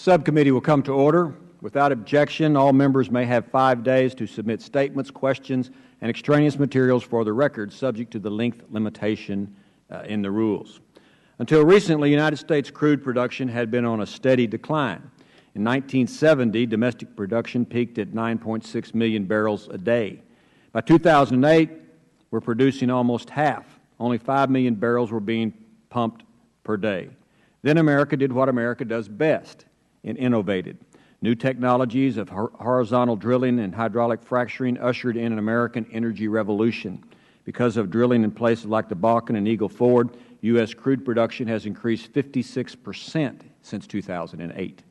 Subcommittee will come to order. Without objection, all members may have 5 days to submit statements, questions, and extraneous materials for the record, subject to the length limitation in the rules. Until recently, United States crude production had been on a steady decline. In 1970, domestic production peaked at 9.6 million barrels a day. By 2008, we're producing almost half. Only 5 million barrels were being pumped per day. Then America did what America does best and innovated. New technologies of horizontal drilling and hydraulic fracturing ushered in an American energy revolution. Because of drilling in places like the Bakken and Eagle Ford, U.S. crude production has increased 56% since 2008.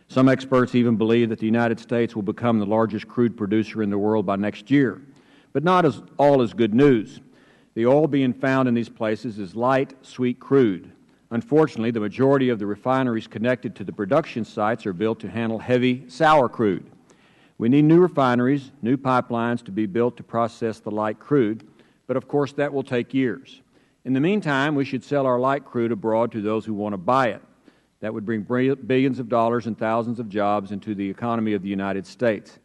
Some experts even believe that the United States will become the largest crude producer in the world by next year. But not all is good news. The oil being found in these places is light, sweet crude. Unfortunately, the majority of the refineries connected to the production sites are built to handle heavy, sour crude. We need new refineries, new pipelines to be built to process the light crude, but of course that will take years. In the meantime, we should sell our light crude abroad to those who want to buy it. That would bring billions of dollars and thousands of jobs into the economy of the United States.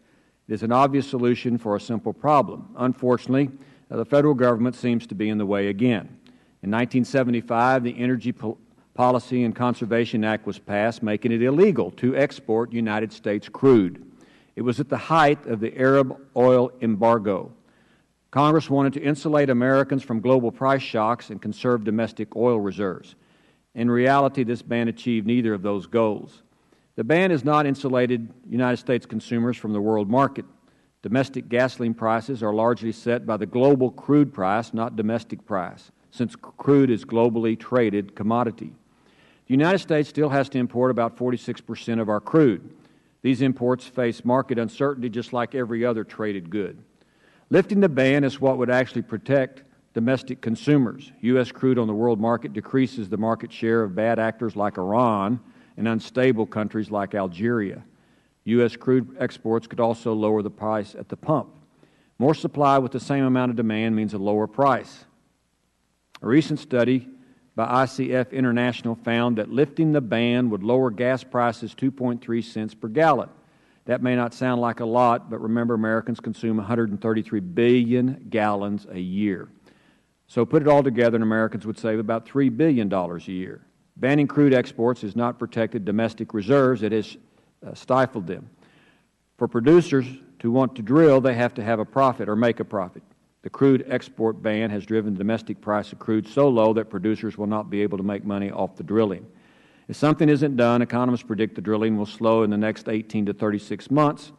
It is an obvious solution for a simple problem. Unfortunately, the Federal Government seems to be in the way again. In 1975, the Energy Policy and Conservation Act was passed, making it illegal to export United States crude. It was at the height of the Arab oil embargo. Congress wanted to insulate Americans from global price shocks and conserve domestic oil reserves. In reality, this ban achieved neither of those goals. The ban has not insulated United States consumers from the world market. Domestic gasoline prices are largely set by the global crude price, not domestic price, since crude is globally traded commodity. The United States still has to import about 46% of our crude. These imports face market uncertainty just like every other traded good. Lifting the ban is what would actually protect domestic consumers. U.S. crude on the world market decreases the market share of bad actors like Iran and unstable countries like Algeria. U.S. crude exports could also lower the price at the pump. More supply with the same amount of demand means a lower price. A recent study by ICF International found that lifting the ban would lower gas prices 2.3 cents per gallon. That may not sound like a lot, but remember Americans consume 133 billion gallons a year. So put it all together and Americans would save about $3 billion a year. Banning crude exports has not protected domestic reserves, it has stifled them. For producers to want to drill, they have to have a profit or make a profit. The crude export ban has driven the domestic price of crude so low that producers will not be able to make money off the drilling. If something isn't done, economists predict the drilling will slow in the next 18 to 36 months.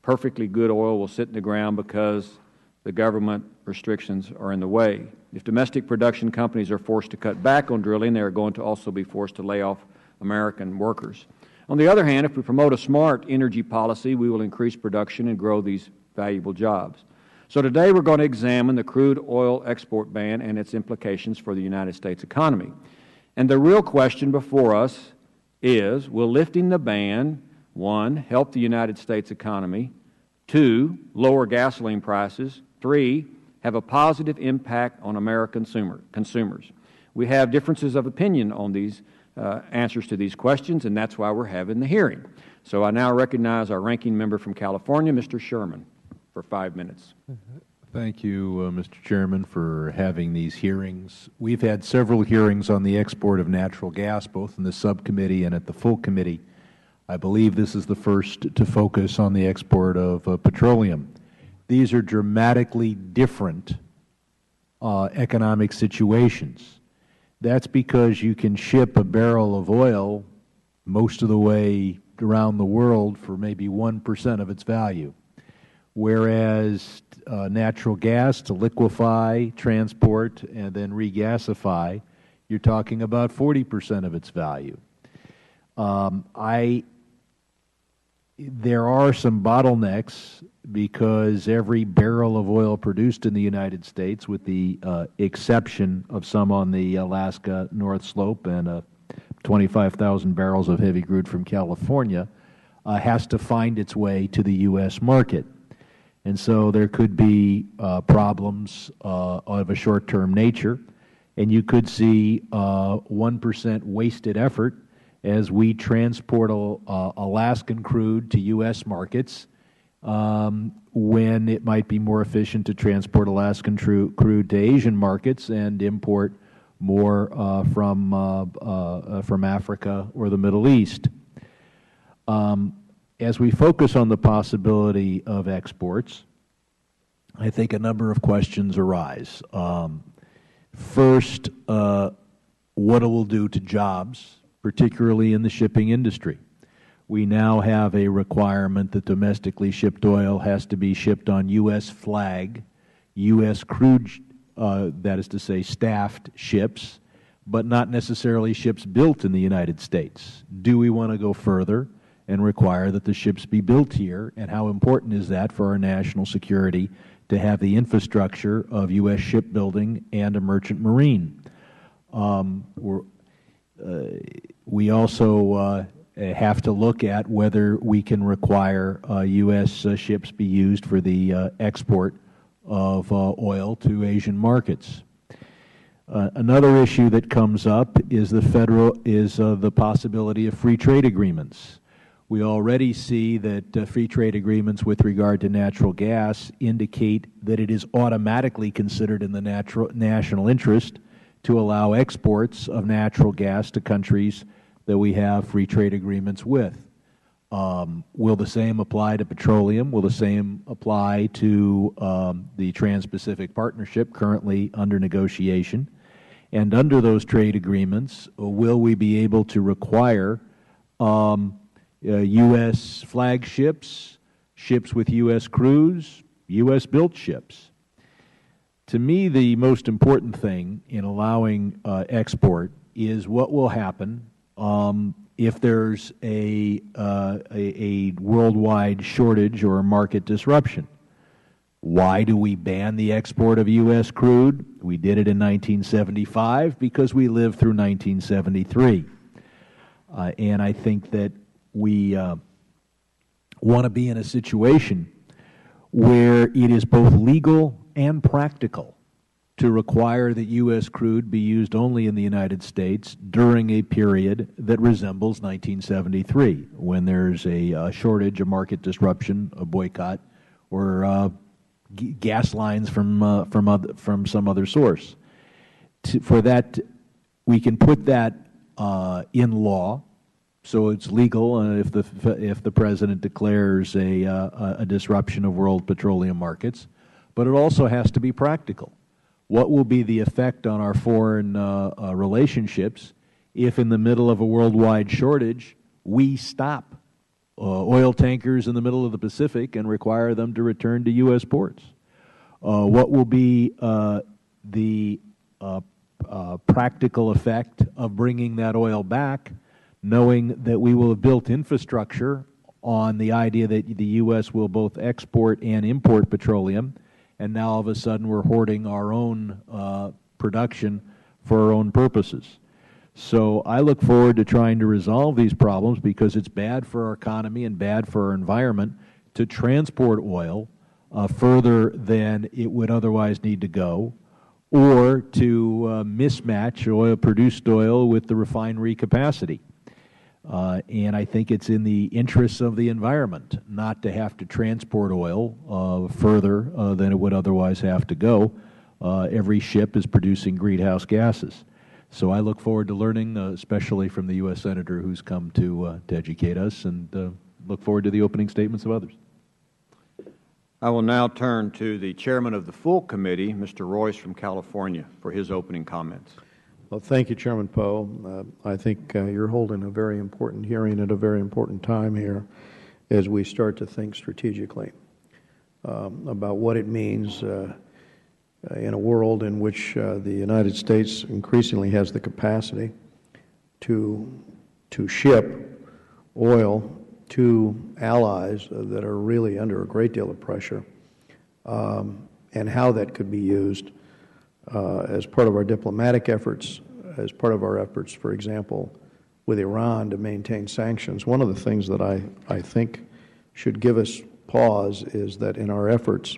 Perfectly good oil will sit in the ground because the government restrictions are in the way. If domestic production companies are forced to cut back on drilling, they are going to also be forced to lay off American workers. On the other hand, if we promote a smart energy policy, we will increase production and grow these valuable jobs. So today we're going to examine the crude oil export ban and its implications for the United States economy. And the real question before us is, will lifting the ban, 1, help the United States economy, 2, lower gasoline prices, 3, have a positive impact on American consumers? We have differences of opinion on these answers to these questions, and that's why we're having the hearing. So I now recognize our ranking member from California, Mr. Sherman, for 5 minutes. Thank you, Mr. Chairman, for having these hearings. We've had several hearings on the export of natural gas, both in the subcommittee and at the full committee. I believe this is the first to focus on the export of petroleum. These are dramatically different economic situations. That's because you can ship a barrel of oil most of the way around the world for maybe 1% of its value, whereas natural gas to liquefy, transport, and then regasify, you're talking about 40% of its value. There are some bottlenecks because every barrel of oil produced in the United States, with the exception of some on the Alaska North Slope and 25,000 barrels of heavy crude from California, has to find its way to the U.S. market. And so there could be problems of a short-term nature, and you could see 1% wasted effort as we transport Alaskan crude to U.S. markets, when it might be more efficient to transport Alaskan crude to Asian markets and import more from Africa or the Middle East. As we focus on the possibility of exports, I think a number of questions arise. First, what it will do to jobs, particularly in the shipping industry. We now have a requirement that domestically shipped oil has to be shipped on U.S. flag, U.S. crude, that is to say staffed ships, but not necessarily ships built in the United States. Do we want to go further and require that the ships be built here, and how important is that for our national security to have the infrastructure of U.S. shipbuilding and a merchant marine? We also have to look at whether we can require U.S. ships be used for the export of oil to Asian markets. Another issue that comes up is the possibility of free trade agreements. We already see that free trade agreements with regard to natural gas indicate that it is automatically considered in the national interest to allow exports of natural gas to countries that we have free trade agreements with. Will the same apply to petroleum? Will the same apply to the Trans-Pacific Partnership currently under negotiation? And under those trade agreements, will we be able to require U.S. flagships, ships with U.S. crews, U.S. built ships? To me, the most important thing in allowing export is what will happen if there's a worldwide shortage or a market disruption. Why do we ban the export of U.S. crude? We did it in 1975 because we lived through 1973. And I think that we want to be in a situation where it is both legal and practical to require that U.S. crude be used only in the United States during a period that resembles 1973, when there's a shortage, a market disruption, a boycott, or gas lines from some other source. For that, we can put that in law, so it's legal if the President declares a disruption of world petroleum markets, but it also has to be practical. What will be the effect on our foreign relationships if in the middle of a worldwide shortage we stop oil tankers in the middle of the Pacific and require them to return to U.S. ports? What will be the practical effect of bringing that oil back, knowing that we will have built infrastructure on the idea that the U.S. will both export and import petroleum, and now all of a sudden we're hoarding our own production for our own purposes? So I look forward to trying to resolve these problems, because it's bad for our economy and bad for our environment to transport oil further than it would otherwise need to go, or to mismatch produced oil with the refinery capacity. And I think it's in the interests of the environment not to have to transport oil further than it would otherwise have to go. Every ship is producing greenhouse gases. So I look forward to learning, especially from the U.S. Senator who's come to educate us, and look forward to the opening statements of others. I will now turn to the Chairman of the full committee, Mr. Royce from California, for his opening comments. Well, thank you, Chairman Poe. I think you're holding a very important hearing at a very important time here as we start to think strategically about what it means in a world in which the United States increasingly has the capacity to ship oil to allies that are really under a great deal of pressure, and how that could be used as part of our diplomatic efforts, as part of our efforts, for example, with Iran to maintain sanctions. One of the things that I think should give us pause is that in our efforts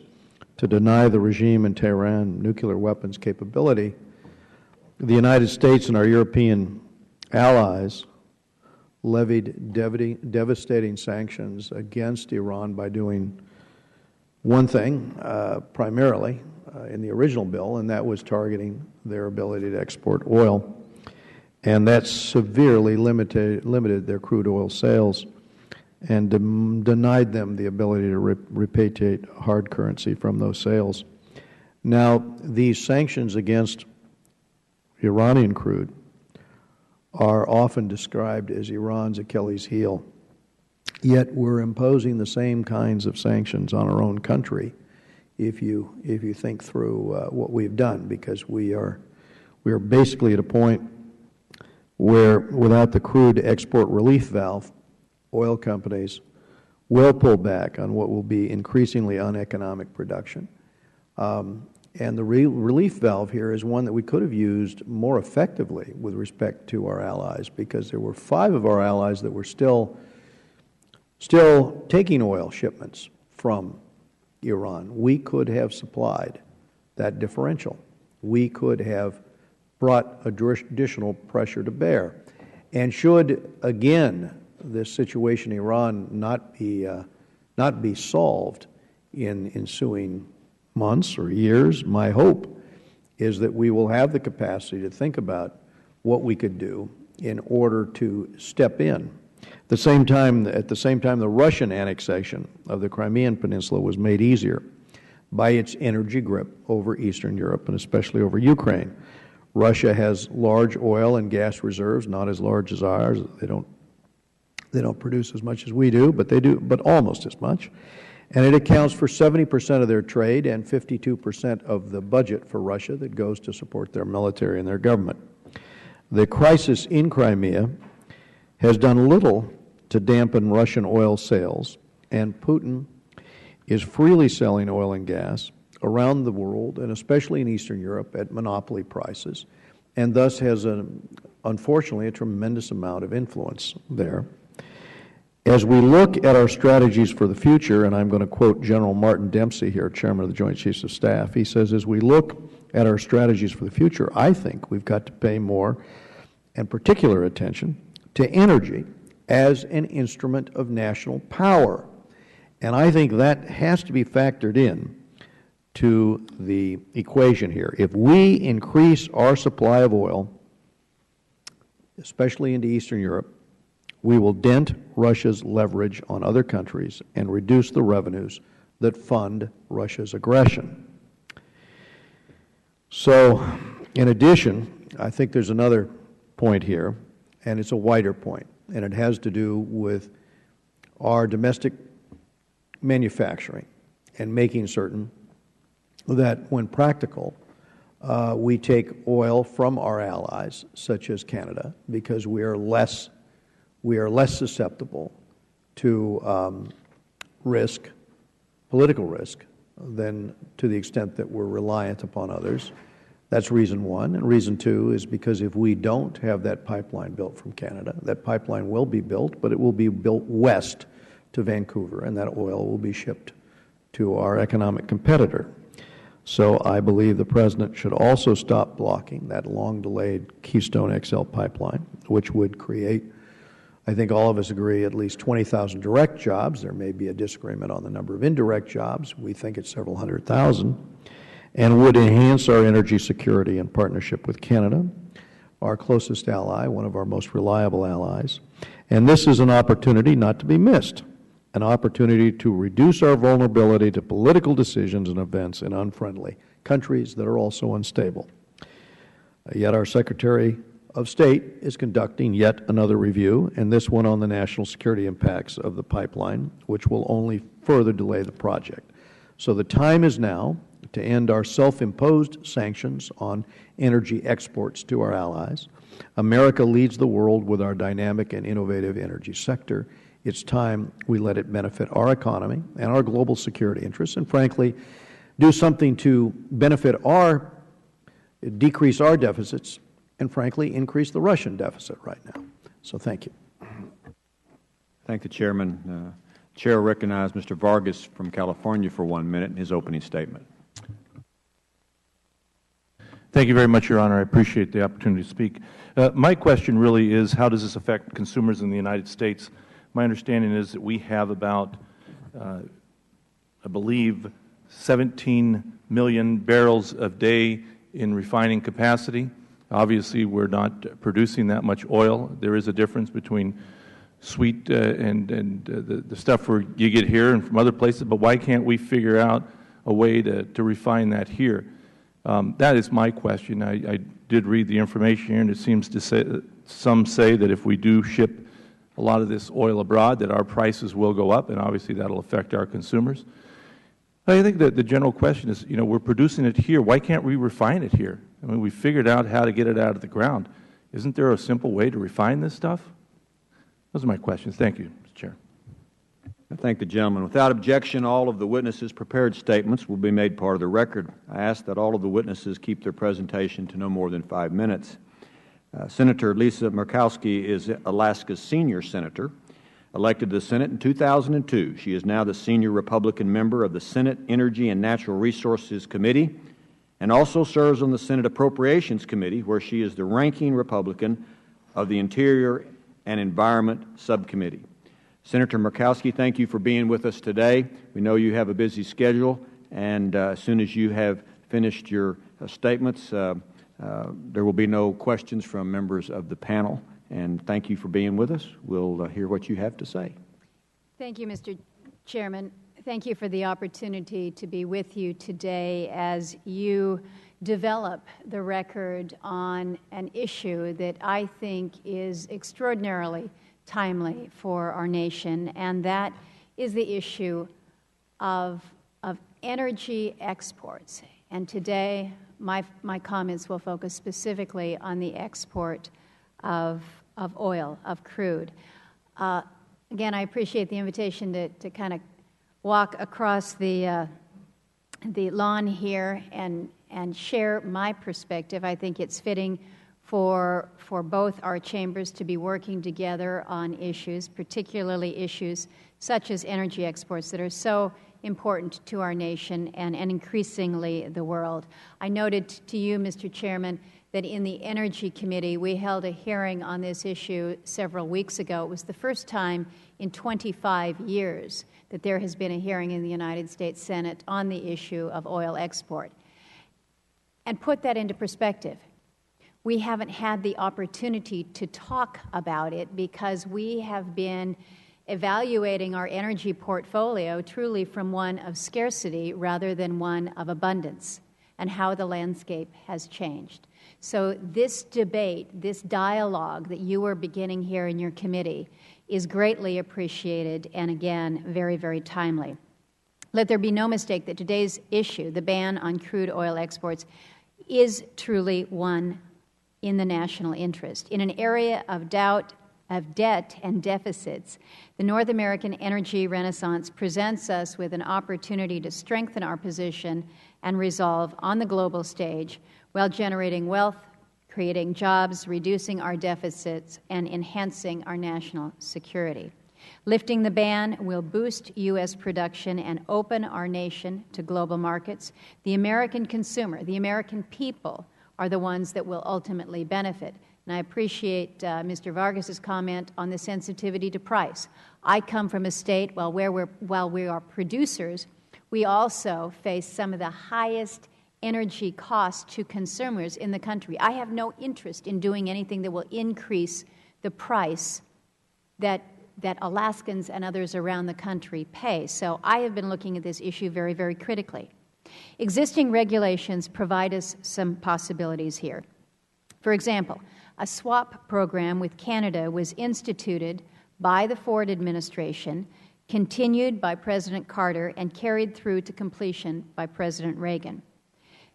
to deny the regime in Tehran nuclear weapons capability, the United States and our European allies levied devastating sanctions against Iran by doing one thing, primarily, in the original bill, and that was targeting their ability to export oil. And that severely limited their crude oil sales and denied them the ability to repatriate hard currency from those sales. Now, these sanctions against Iranian crude are often described as Iran's Achilles heel. Yet we're imposing the same kinds of sanctions on our own country if you think through what we've done, because we are basically at a point where without the crude export relief valve, oil companies will pull back on what will be increasingly uneconomic production. And the relief valve here is one that we could have used more effectively with respect to our allies, because there were 5 of our allies that were still taking oil shipments from Iran. We could have supplied that differential. We could have brought additional pressure to bear. And should, again, this situation in Iran not be solved in ensuing months or years, my hope is that we will have the capacity to think about what we could do in order to step in. At the same time, the Russian annexation of the Crimean Peninsula was made easier by its energy grip over Eastern Europe and especially over Ukraine. Russia has large oil and gas reserves, not as large as ours. They don't produce as much as we do, but almost as much. And it accounts for 70% of their trade and 52% of the budget for Russia that goes to support their military and their government. The crisis in Crimea has done little to dampen Russian oil sales, and Putin is freely selling oil and gas around the world, and especially in Eastern Europe, at monopoly prices, and thus has, unfortunately, a tremendous amount of influence there. As we look at our strategies for the future, and I'm going to quote General Martin Dempsey here, Chairman of the Joint Chiefs of Staff, he says, as we look at our strategies for the future, I think we've got to pay more and particular attention to energy as an instrument of national power. And I think that has to be factored in to the equation here. If we increase our supply of oil, especially into Eastern Europe, we will dent Russia's leverage on other countries and reduce the revenues that fund Russia's aggression. So, in addition, I think there's another point here, and it's a wider point, and it has to do with our domestic manufacturing and making certain that when practical, we take oil from our allies, such as Canada, because we are less susceptible to risk, political risk, than to the extent that we're reliant upon others. That's reason one. And reason two is because if we don't have that pipeline built from Canada, that pipeline will be built, but it will be built west to Vancouver, and that oil will be shipped to our economic competitor. So I believe the President should also stop blocking that long-delayed Keystone XL pipeline, which would create, I think all of us agree, at least 20,000 direct jobs. There may be a disagreement on the number of indirect jobs. We think it's several 100,000, and would enhance our energy security in partnership with Canada, our closest ally, one of our most reliable allies. And this is an opportunity not to be missed, an opportunity to reduce our vulnerability to political decisions and events in unfriendly countries that are also unstable. Yet our Secretary of State is conducting yet another review, and this one on the national security impacts of the pipeline, which will only further delay the project. So the time is now to end our self-imposed sanctions on energy exports to our allies. America leads the world with our dynamic and innovative energy sector. It's time we let it benefit our economy and our global security interests, and frankly, do something to decrease our deficits, and frankly, increase the Russian deficit right now. So thank you. Thank the Chairman. Chair will recognize Mr. Vargas from California for 1 minute in his opening statement. Thank you very much, Your Honor. I appreciate the opportunity to speak. My question really is, how does this affect consumers in the United States? My understanding is that we have about, I believe, 17 million barrels a day in refining capacity. Obviously, we're not producing that much oil. There is a difference between sweet and the stuff you get here and from other places, but why can't we figure out a way to refine that here? That is my question. I did read the information here, and it seems to say, some say that if we do ship a lot of this oil abroad, that our prices will go up, and obviously that will affect our consumers. I think that the general question is, we're producing it here. Why can't we refine it here? I mean, we figured out how to get it out of the ground. Isn't there a simple way to refine this stuff? Those are my questions. Thank you, Mr. Chair. I thank the gentleman. Without objection, all of the witnesses' prepared statements will be made part of the record. I ask that all of the witnesses keep their presentation to no more than 5 minutes. Senator Lisa Murkowski is Alaska's senior senator, elected to the Senate in 2002. She is now the senior Republican member of the Senate Energy and Natural Resources Committee and also serves on the Senate Appropriations Committee, where she is the ranking Republican of the Interior and Environment Subcommittee. Senator Murkowski, thank you for being with us today. We know you have a busy schedule, and as soon as you have finished your statements, there will be no questions from members of the panel. And thank you for being with us. We'll hear what you have to say. Thank you, Mr. Chairman. Thank you for the opportunity to be with you today as you develop the record on an issue that I think is extraordinarily timely for our nation, and that is the issue of energy exports. And today, my comments will focus specifically on the export of oil, of crude. Again, I appreciate the invitation to kind of walk across the lawn here and share my perspective. I think it's fitting for both our chambers to be working together on issues, particularly issues such as energy exports that are so important to our nation and increasingly the world. I noted to you, Mr. Chairman, that in the Energy Committee we held a hearing on this issue several weeks ago. It was the first time in 25 years that there has been a hearing in the United States Senate on the issue of oil export. And put that into perspective, we haven't had the opportunity to talk about it because we have been evaluating our energy portfolio truly from one of scarcity rather than one of abundance, and how the landscape has changed. So this debate, this dialogue that you are beginning here in your committee is greatly appreciated and, again, very, very timely. Let there be no mistake that today's issue, the ban on crude oil exports, is truly one in the national interest. In an area of debt and deficits, the North American energy renaissance presents us with an opportunity to strengthen our position and resolve on the global stage while generating wealth, creating jobs, reducing our deficits, and enhancing our national security. Lifting the ban will boost U.S. production and open our nation to global markets. The American consumer, the American people, are the ones that will ultimately benefit. And I appreciate Mr. Vargas's comment on the sensitivity to price. I come from a state, while we are producers, we also face some of the highest energy costs to consumers in the country. I have no interest in doing anything that will increase the price that Alaskans and others around the country pay. So I have been looking at this issue very, very critically. Existing regulations provide us some possibilities here. For example, a swap program with Canada was instituted by the Ford administration, continued by President Carter, and carried through to completion by President Reagan.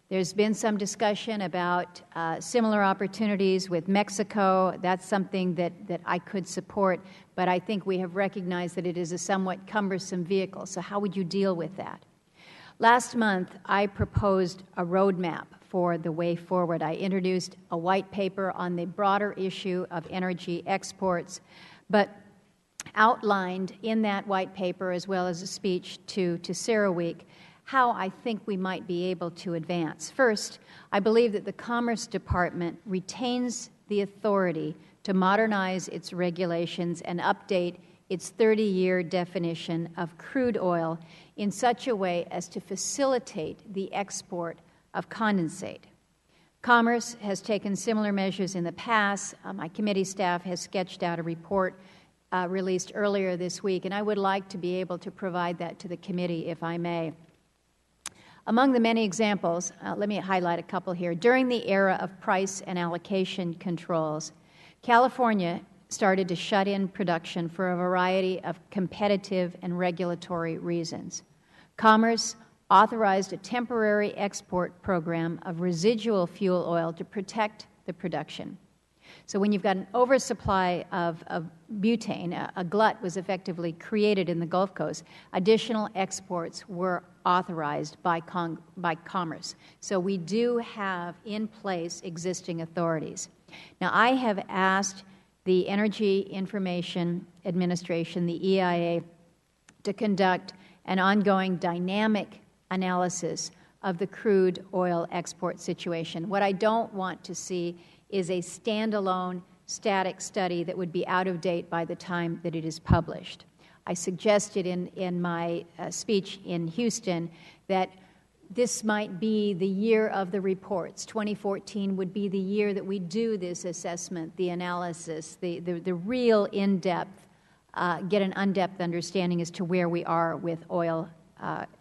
There's been some discussion about similar opportunities with Mexico. That's something that I could support, but I think we have recognized that it is a somewhat cumbersome vehicle. So how would you deal with that? Last month, I proposed a roadmap for the way forward. I introduced a white paper on the broader issue of energy exports, but outlined in that white paper, as well as a speech to CERAWeek, how I think we might be able to advance. First, I believe that the Commerce Department retains the authority to modernize its regulations and update its 30-year definition of crude oil in such a way as to facilitate the export of condensate. Commerce has taken similar measures in the past. My committee staff has sketched out a report released earlier this week, and I would like to be able to provide that to the committee if I may. Among the many examples, let me highlight a couple here. During the era of price and allocation controls, California started to shut in production for a variety of competitive and regulatory reasons. Commerce authorized a temporary export program of residual fuel oil to protect the production. So when you've got an oversupply of butane, a glut was effectively created in the Gulf Coast, additional exports were authorized by Commerce. So we do have in place existing authorities. Now, I have asked the Energy Information Administration, the EIA, to conduct an ongoing dynamic analysis of the crude oil export situation. What I don't want to see is a standalone static study that would be out of date by the time that it is published. I suggested in my speech in Houston that this might be the year of the reports. 2014 would be the year that we do this assessment, the analysis, the real in-depth, get an in-depth understanding as to where we are with oil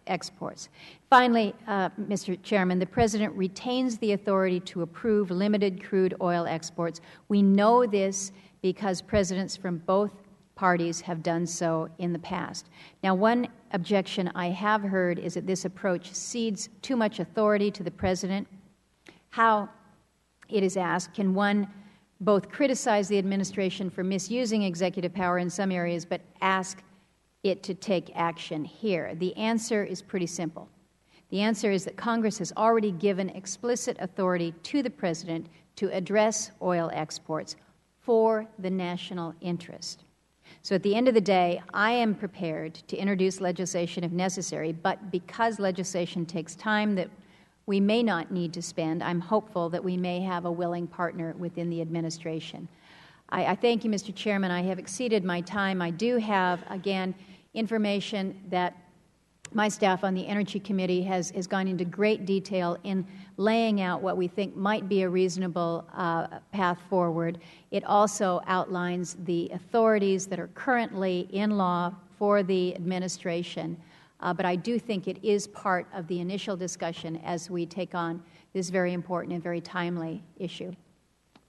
exports. Finally, Mr. Chairman, the President retains the authority to approve limited crude oil exports. We know this because presidents from both parties have done so in the past. Now, one objection I have heard is that this approach cedes too much authority to the President. How, it is asked, can one both criticize the administration for misusing executive power in some areas but ask it to take action here? The answer is pretty simple. The answer is that Congress has already given explicit authority to the President to address oil exports for the national interest. So at the end of the day, I am prepared to introduce legislation if necessary, but because legislation takes time that we may not need to spend, I'm hopeful that we may have a willing partner within the administration. I thank you, Mr. Chairman. I have exceeded my time. I do have, again, information that my staff on the Energy Committee has gone into great detail in laying out what we think might be a reasonable path forward. It also outlines the authorities that are currently in law for the administration, but I do think it is part of the initial discussion as we take on this very important and very timely issue.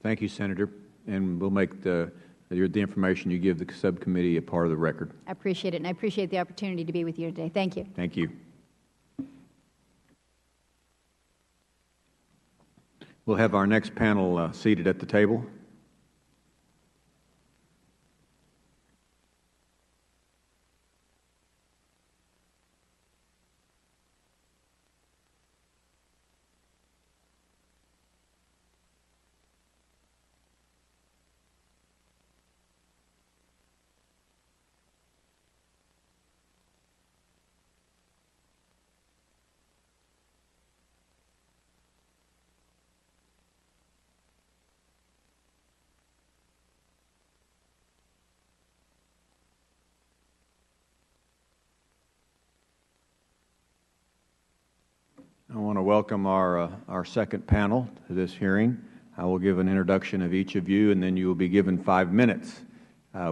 Thank you, Senator. And we'll make the information you give the subcommittee a part of the record. I appreciate it, and I appreciate the opportunity to be with you today. Thank you. Thank you. We'll have our next panel seated at the table. I want to welcome our second panel to this hearing. I will give an introduction of each of you, and then you will be given 5 minutes.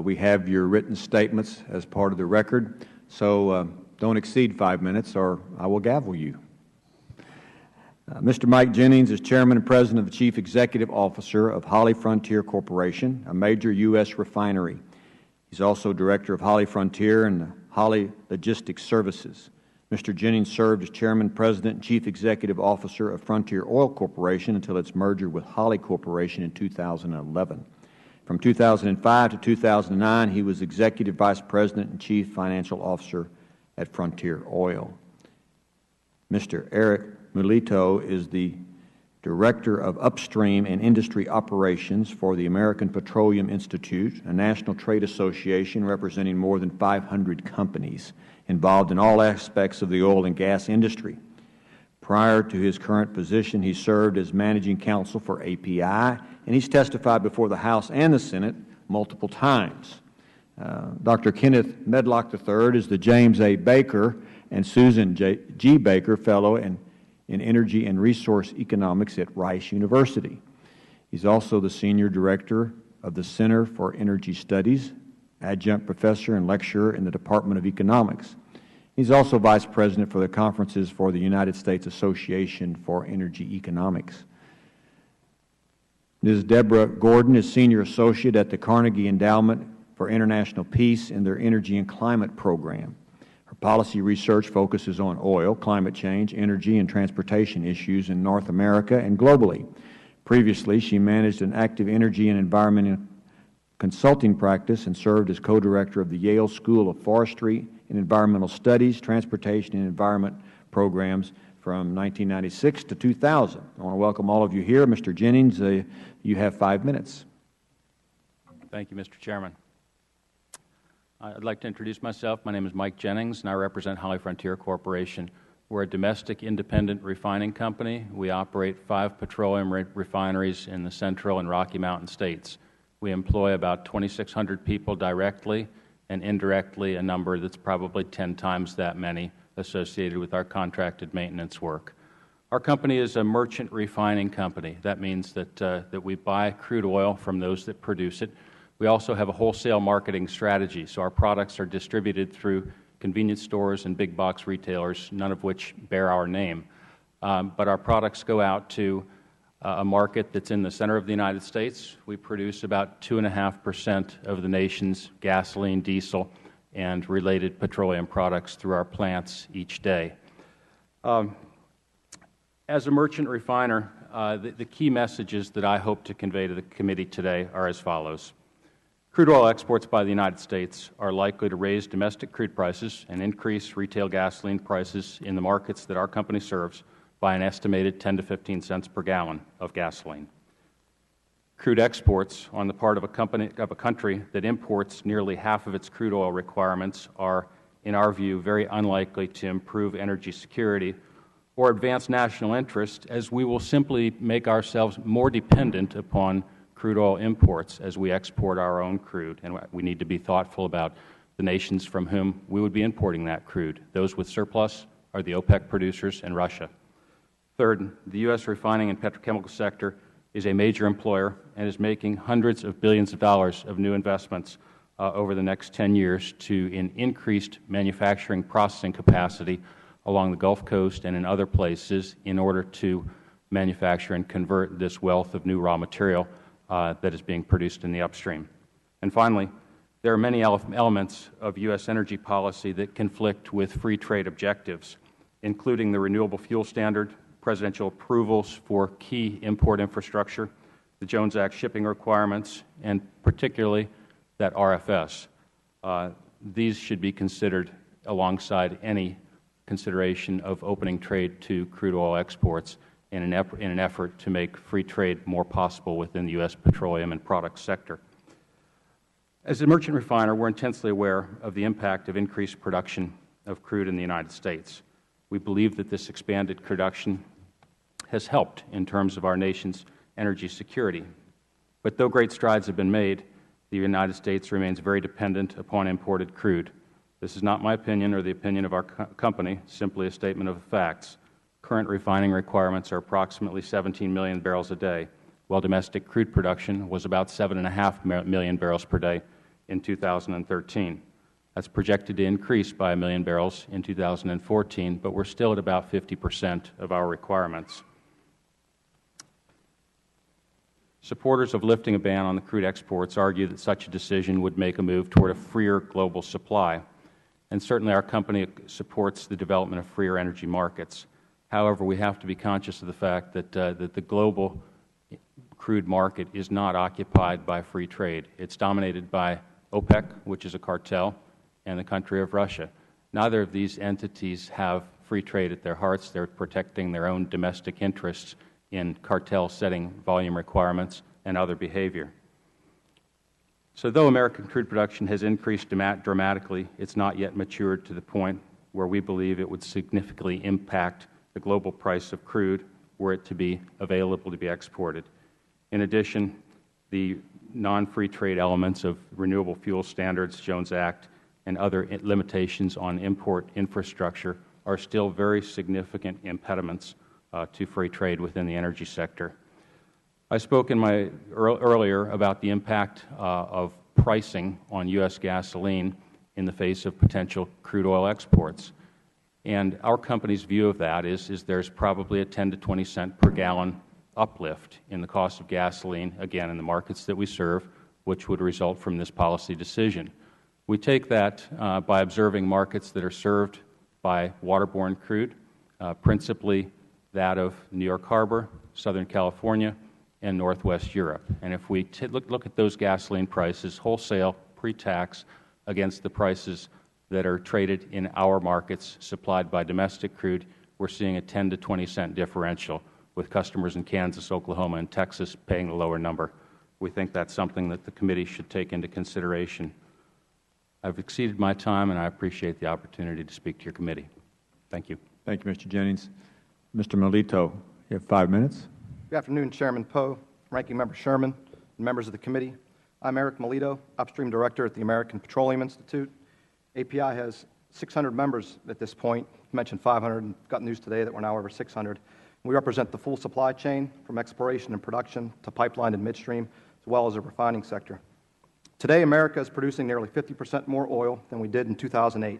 We have your written statements as part of the record, so don't exceed 5 minutes or I will gavel you. Mr. Mike Jennings is Chairman and President of the Chief Executive Officer of Holly Frontier Corporation, a major U.S. refinery. He's also Director of Holly Frontier and the Holly Logistics Services. Mr. Jennings served as Chairman, President, and Chief Executive Officer of Frontier Oil Corporation until its merger with Holly Corporation in 2011. From 2005 to 2009, he was Executive Vice President and Chief Financial Officer at Frontier Oil. Mr. Eric Mulito is the Director of Upstream and Industry Operations for the American Petroleum Institute, a national trade association representing more than 500 companies involved in all aspects of the oil and gas industry. Prior to his current position, he served as Managing Counsel for API, and he's testified before the House and the Senate multiple times. Dr. Kenneth Medlock III is the James A. Baker and Susan G. Baker Fellow in Energy and Resource Economics at Rice University. He's also the Senior Director of the Center for Energy Studies, Adjunct Professor and Lecturer in the Department of Economics. He's also Vice President for the Conferences for the United States Association for Energy Economics. Ms. Deborah Gordon is Senior Associate at the Carnegie Endowment for International Peace in their Energy and Climate Program. Her policy research focuses on oil, climate change, energy, and transportation issues in North America and globally. Previously, she managed an active energy and environmental consulting practice and served as co-director of the Yale School of Forestry and Environmental Studies, Transportation and Environment programs from 1996 to 2000. I want to welcome all of you here. Mr. Jennings, you have 5 minutes. Thank you, Mr. Chairman. I'd like to introduce myself. My name is Mike Jennings, and I represent HollyFrontier Corporation. We're a domestic independent refining company. We operate 5 petroleum refineries in the Central and Rocky Mountain states. We employ about 2,600 people directly, and indirectly a number that's probably 10 times that many associated with our contracted maintenance work. Our company is a merchant refining company. That means that we buy crude oil from those that produce it. We also have a wholesale marketing strategy, so our products are distributed through convenience stores and big box retailers, none of which bear our name. But our products go out to a market that's in the center of the United States. We produce about 2.5% of the nation's gasoline, diesel, and related petroleum products through our plants each day. As a merchant refiner, the key messages that I hope to convey to the committee today are as follows. Crude oil exports by the United States are likely to raise domestic crude prices and increase retail gasoline prices in the markets that our company serves by an estimated 10 to 15 cents per gallon of gasoline. Crude exports on the part of a country that imports nearly half of its crude oil requirements are, in our view, very unlikely to improve energy security or advance national interest, as we will simply make ourselves more dependent upon crude oil imports as we export our own crude, and we need to be thoughtful about the nations from whom we would be importing that crude. Those with surplus are the OPEC producers and Russia. Third, the U.S. refining and petrochemical sector is a major employer and is making hundreds of billions of dollars of new investments over the next 10 years to increased manufacturing processing capacity along the Gulf Coast and in other places in order to manufacture and convert this wealth of new raw material that is being produced in the upstream. And finally, there are many elements of U.S. energy policy that conflict with free trade objectives, including the renewable fuel standard, presidential approvals for key import infrastructure, the Jones Act shipping requirements, and particularly that RFS. These should be considered alongside any consideration of opening trade to crude oil exports in an effort to make free trade more possible within the U.S. petroleum and products sector. As a merchant refiner, we're intensely aware of the impact of increased production of crude in the United States. We believe that this expanded production has helped in terms of our nation's energy security. But though great strides have been made, the United States remains very dependent upon imported crude. This is not my opinion or the opinion of our company, simply a statement of the facts. Current refining requirements are approximately 17 million barrels a day, while domestic crude production was about 7.5 million barrels per day in 2013. That's projected to increase by 1 million barrels in 2014, but we're still at about 50% of our requirements. Supporters of lifting a ban on the crude exports argue that such a decision would make a move toward a freer global supply, and certainly our company supports the development of freer energy markets. However, we have to be conscious of the fact that the global crude market is not occupied by free trade. It's dominated by OPEC, which is a cartel, and the country of Russia. Neither of these entities have free trade at their hearts. They're protecting their own domestic interests, in cartel setting volume requirements and other behavior. So though American crude production has increased dramatically, it's not yet matured to the point where we believe it would significantly impact the global price of crude were it to be available to be exported. In addition, the non-free trade elements of Renewable Fuel Standards, Jones Act, and other limitations on import infrastructure are still very significant impediments to free trade within the energy sector. I spoke in my earlier about the impact of pricing on U.S. gasoline in the face of potential crude oil exports. And our company's view of that is there's probably a 10 to 20 cent per gallon uplift in the cost of gasoline, again, in the markets that we serve, which would result from this policy decision. We take that by observing markets that are served by waterborne crude, principally that of New York Harbor, Southern California, and Northwest Europe. And if we look at those gasoline prices, wholesale, pre-tax, against the prices that are traded in our markets supplied by domestic crude, we're seeing a 10 to 20 cent differential, with customers in Kansas, Oklahoma, and Texas paying the lower number. We think that's something that the committee should take into consideration. I've exceeded my time, and I appreciate the opportunity to speak to your committee. Thank you. Thank you, Mr. Jennings. Mr. Melito, you have 5 minutes. Good afternoon, Chairman Poe, Ranking Member Sherman, and members of the committee. I'm Eric Melito, Upstream Director at the American Petroleum Institute. API has 600 members at this point. You mentioned 500, and got news today that we're now over 600. We represent the full supply chain from exploration and production to pipeline and midstream, as well as the refining sector. Today, America is producing nearly 50% more oil than we did in 2008.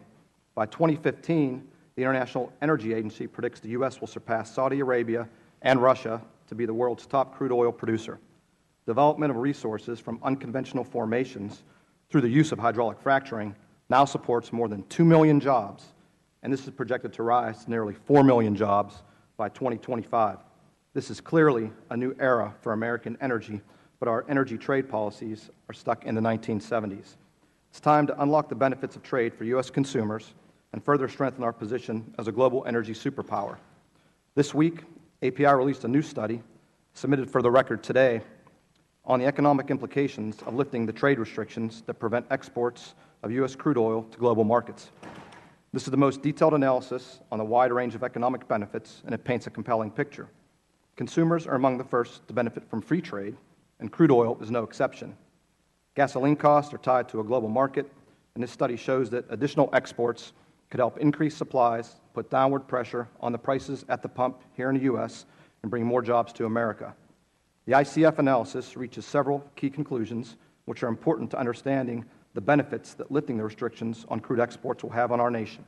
By 2015, the International Energy Agency predicts the U.S. will surpass Saudi Arabia and Russia to be the world's top crude oil producer. Development of resources from unconventional formations through the use of hydraulic fracturing now supports more than 2 million jobs, and this is projected to rise to nearly 4 million jobs by 2025. This is clearly a new era for American energy, but our energy trade policies are stuck in the 1970s. It's time to unlock the benefits of trade for U.S. consumers and further strengthen our position as a global energy superpower. This week, API released a new study, submitted for the record today, on the economic implications of lifting the trade restrictions that prevent exports of U.S. crude oil to global markets. This is the most detailed analysis on a wide range of economic benefits, and it paints a compelling picture. Consumers are among the first to benefit from free trade, and crude oil is no exception. Gasoline costs are tied to a global market, and this study shows that additional exports could help increase supplies, put downward pressure on the prices at the pump here in the U.S., and bring more jobs to America. The ICF analysis reaches several key conclusions, which are important to understanding the benefits that lifting the restrictions on crude exports will have on our nation.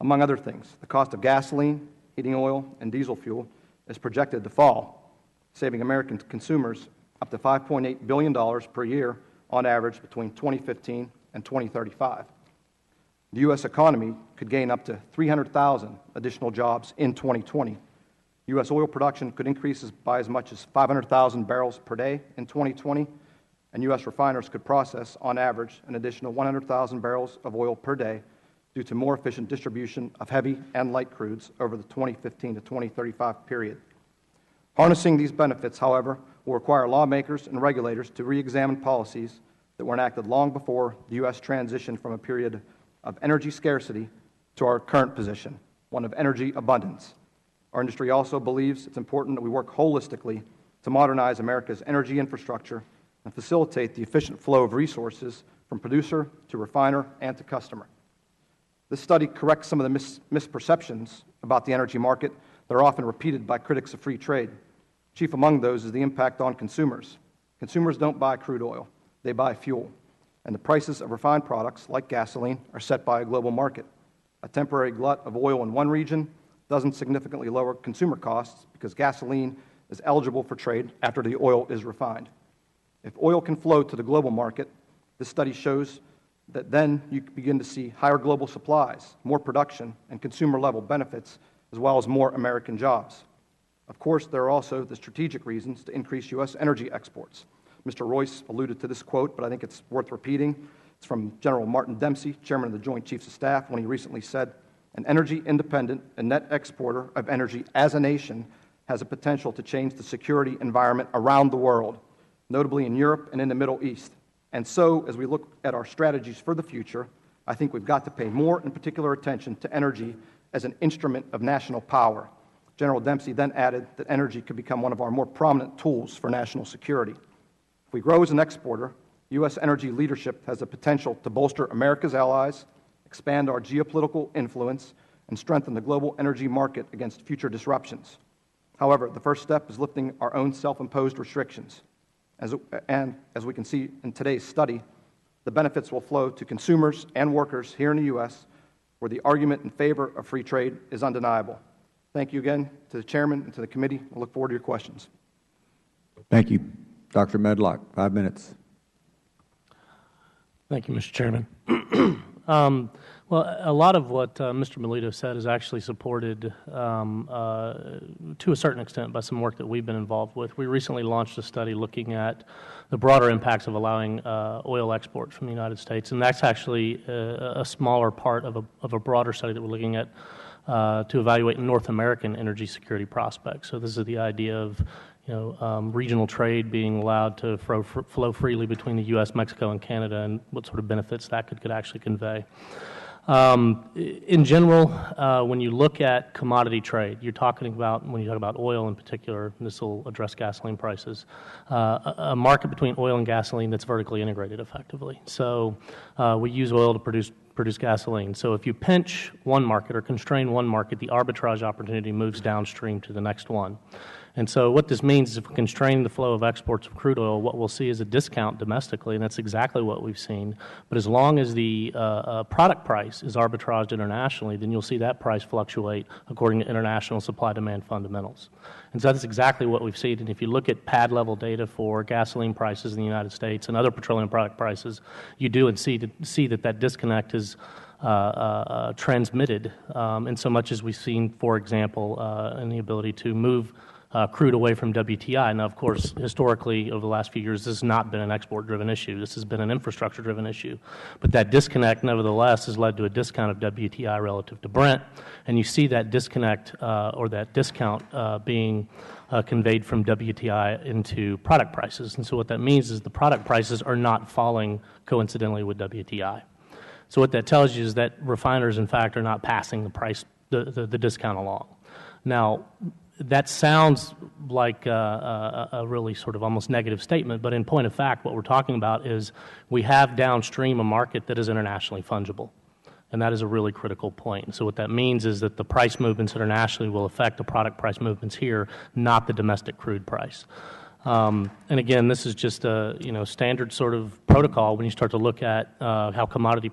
Among other things, the cost of gasoline, heating oil, and diesel fuel is projected to fall, saving American consumers up to $5.8 billion per year on average between 2015 and 2035. The U.S. economy could gain up to 300,000 additional jobs in 2020. U.S. oil production could increase by as much as 500,000 barrels per day in 2020, and U.S. refiners could process, on average, an additional 100,000 barrels of oil per day due to more efficient distribution of heavy and light crudes over the 2015 to 2035 period. Harnessing these benefits, however, will require lawmakers and regulators to re-examine policies that were enacted long before the U.S. transitioned from a period of energy scarcity to our current position, one of energy abundance. Our industry also believes it's important that we work holistically to modernize America's energy infrastructure and facilitate the efficient flow of resources from producer to refiner and to customer. This study corrects some of the misperceptions about the energy market that are often repeated by critics of free trade. Chief among those is the impact on consumers. Consumers don't buy crude oil, they buy fuel. And the prices of refined products, like gasoline, are set by a global market. A temporary glut of oil in one region doesn't significantly lower consumer costs because gasoline is eligible for trade after the oil is refined. If oil can flow to the global market, this study shows that then you begin to see higher global supplies, more production, and consumer-level benefits, as well as more American jobs. Of course, there are also the strategic reasons to increase U.S. energy exports. Mr. Royce alluded to this quote, but I think it's worth repeating. It's from General Martin Dempsey, Chairman of the Joint Chiefs of Staff, when he recently said, "An energy independent and net exporter of energy as a nation has a potential to change the security environment around the world, notably in Europe and in the Middle East. And so, as we look at our strategies for the future, I think we've got to pay more and particular attention to energy as an instrument of national power. General Dempsey then added that energy could become one of our more prominent tools for national security. If we grow as an exporter, U.S. energy leadership has the potential to bolster America's allies, expand our geopolitical influence, and strengthen the global energy market against future disruptions. However, the first step is lifting our own self-imposed restrictions. And as we can see in today's study, the benefits will flow to consumers and workers here in the U.S., where the argument in favor of free trade is undeniable. Thank you again to the Chairman and to the committee. I look forward to your questions. Thank you. Dr. Medlock, 5 minutes. Thank you, Mr. Chairman. Well, a lot of what Mr. Melito said is actually supported to a certain extent by some work that we've been involved with. We recently launched a study looking at the broader impacts of allowing oil export from the United States, and that's actually a smaller part of a broader study that we're looking at to evaluate North American energy security prospects. So this is the idea of regional trade being allowed to flow freely between the U.S., Mexico, and Canada, and what sort of benefits that could actually convey. In general, when you look at commodity trade, you're talking about, when you talk about oil in particular, and this will address gasoline prices, a market between oil and gasoline that's vertically integrated effectively. So we use oil to produce gasoline. So if you pinch one market or constrain one market, the arbitrage opportunity moves downstream to the next one. And so what this means is if we constrain the flow of exports of crude oil, what we'll see is a discount domestically, and that's exactly what we've seen. But as long as the product price is arbitraged internationally, then you'll see that price fluctuate according to international supply-demand fundamentals. And so that's exactly what we've seen. And if you look at pad-level data for gasoline prices in the United States and other petroleum product prices, you do and see that disconnect is transmitted in so much as we've seen, for example, in the ability to move crude away from WTI. Now, of course, historically, over the last few years, this has not been an export-driven issue. This has been an infrastructure-driven issue. But that disconnect, nevertheless, has led to a discount of WTI relative to Brent. And you see that disconnect or that discount being conveyed from WTI into product prices. And so what that means is the product prices are not falling coincidentally with WTI. So what that tells you is that refiners, in fact, are not passing the price, the discount along. Now, that sounds like a really sort of almost negative statement, but in point of fact, what we're talking about is we have downstream a market that is internationally fungible, and that is a really critical point. So what that means is that the price movements internationally will affect the product price movements here, not the domestic crude price. And again, this is just a standard sort of protocol when you start to look at how commodity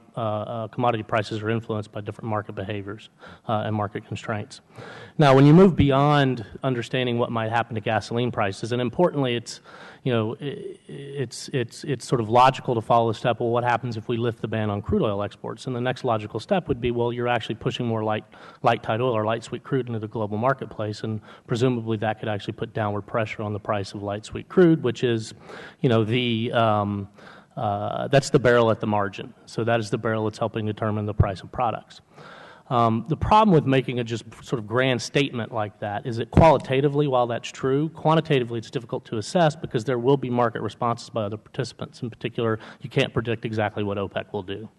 prices are influenced by different market behaviors and market constraints. Now, when you move beyond understanding what might happen to gasoline prices, and importantly, it's sort of logical to follow the step. Well, what happens if we lift the ban on crude oil exports? And the next logical step would be, well, you're actually pushing more light tight oil or light sweet crude into the global marketplace, and presumably that could actually put downward pressure on the price of light sweet crude, which is, that's the barrel at the margin. So that is the barrel that's helping determine the price of products. The problem with making a just sort of grand statement like that is that qualitatively, while that's true, quantitatively it's difficult to assess because there will be market responses by other participants. In particular, you can't predict exactly what OPEC will do.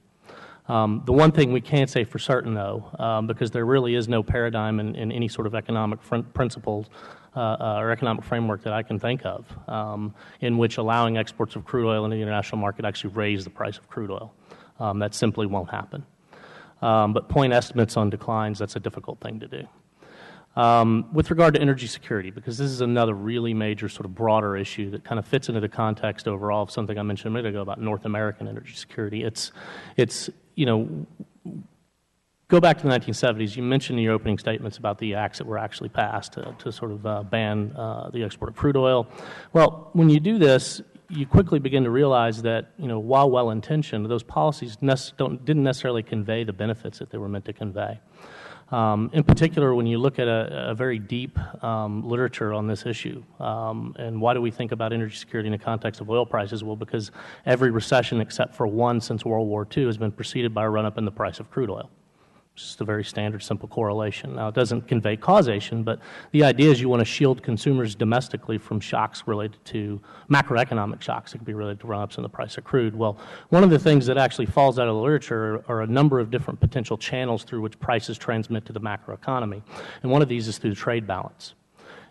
The one thing we can say for certain, though, because there really is no paradigm in any sort of economic principles or economic framework that I can think of in which allowing exports of crude oil into the international market actually raise the price of crude oil. That simply won't happen. But point estimates on declines, that's a difficult thing to do. With regard to energy security, because this is another really major sort of broader issue that kind of fits into the context overall of something I mentioned a minute ago about North American energy security. Go back to the 1970s. You mentioned in your opening statements about the acts that were actually passed to sort of ban the export of crude oil. Well, when you do this, you quickly begin to realize that, while well-intentioned, those policies didn't necessarily convey the benefits that they were meant to convey. In particular, when you look at a very deep literature on this issue, and why do we think about energy security in the context of oil prices? Well, because every recession except for one since World War II has been preceded by a run-up in the price of crude oil. just a very standard, simple correlation. Now, it doesn't convey causation, but the idea is you want to shield consumers domestically from shocks related to macroeconomic shocks that could be related to run-ups in the price of crude. Well, one of the things that actually falls out of the literature are a number of different potential channels through which prices transmit to the macroeconomy, and one of these is through the trade balance.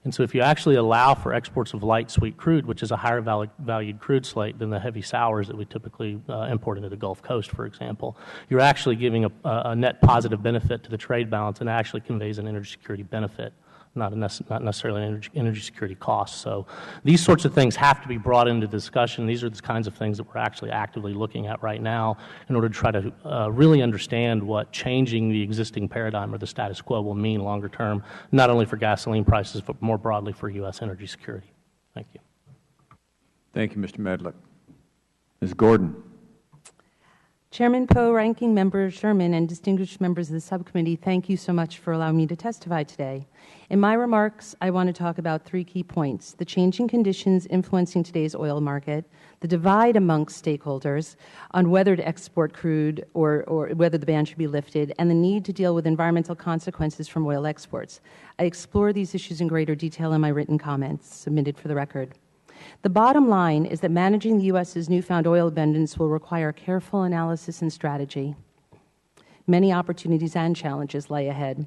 And so if you actually allow for exports of light sweet crude, which is a higher valued crude slate than the heavy sours that we typically import into the Gulf Coast, for example, you're actually giving a net positive benefit to the trade balance, and it actually conveys an energy security benefit, not necessarily an energy security cost. So these sorts of things have to be brought into discussion. These are the kinds of things that we're actually actively looking at right now in order to try to really understand what changing the existing paradigm or the status quo will mean longer term, not only for gasoline prices, but more broadly for U.S. energy security. Thank you. Thank you, Mr. Medlick. Ms. Gordon. Chairman Poe, Ranking Member Sherman, and distinguished members of the subcommittee, thank you so much for allowing me to testify today. In my remarks, I want to talk about three key points: the changing conditions influencing today's oil market, the divide amongst stakeholders on whether to export crude or whether the ban should be lifted, and the need to deal with environmental consequences from oil exports. I explore these issues in greater detail in my written comments submitted for the record. The bottom line is that managing the U.S.'s newfound oil abundance will require careful analysis and strategy. Many opportunities and challenges lie ahead.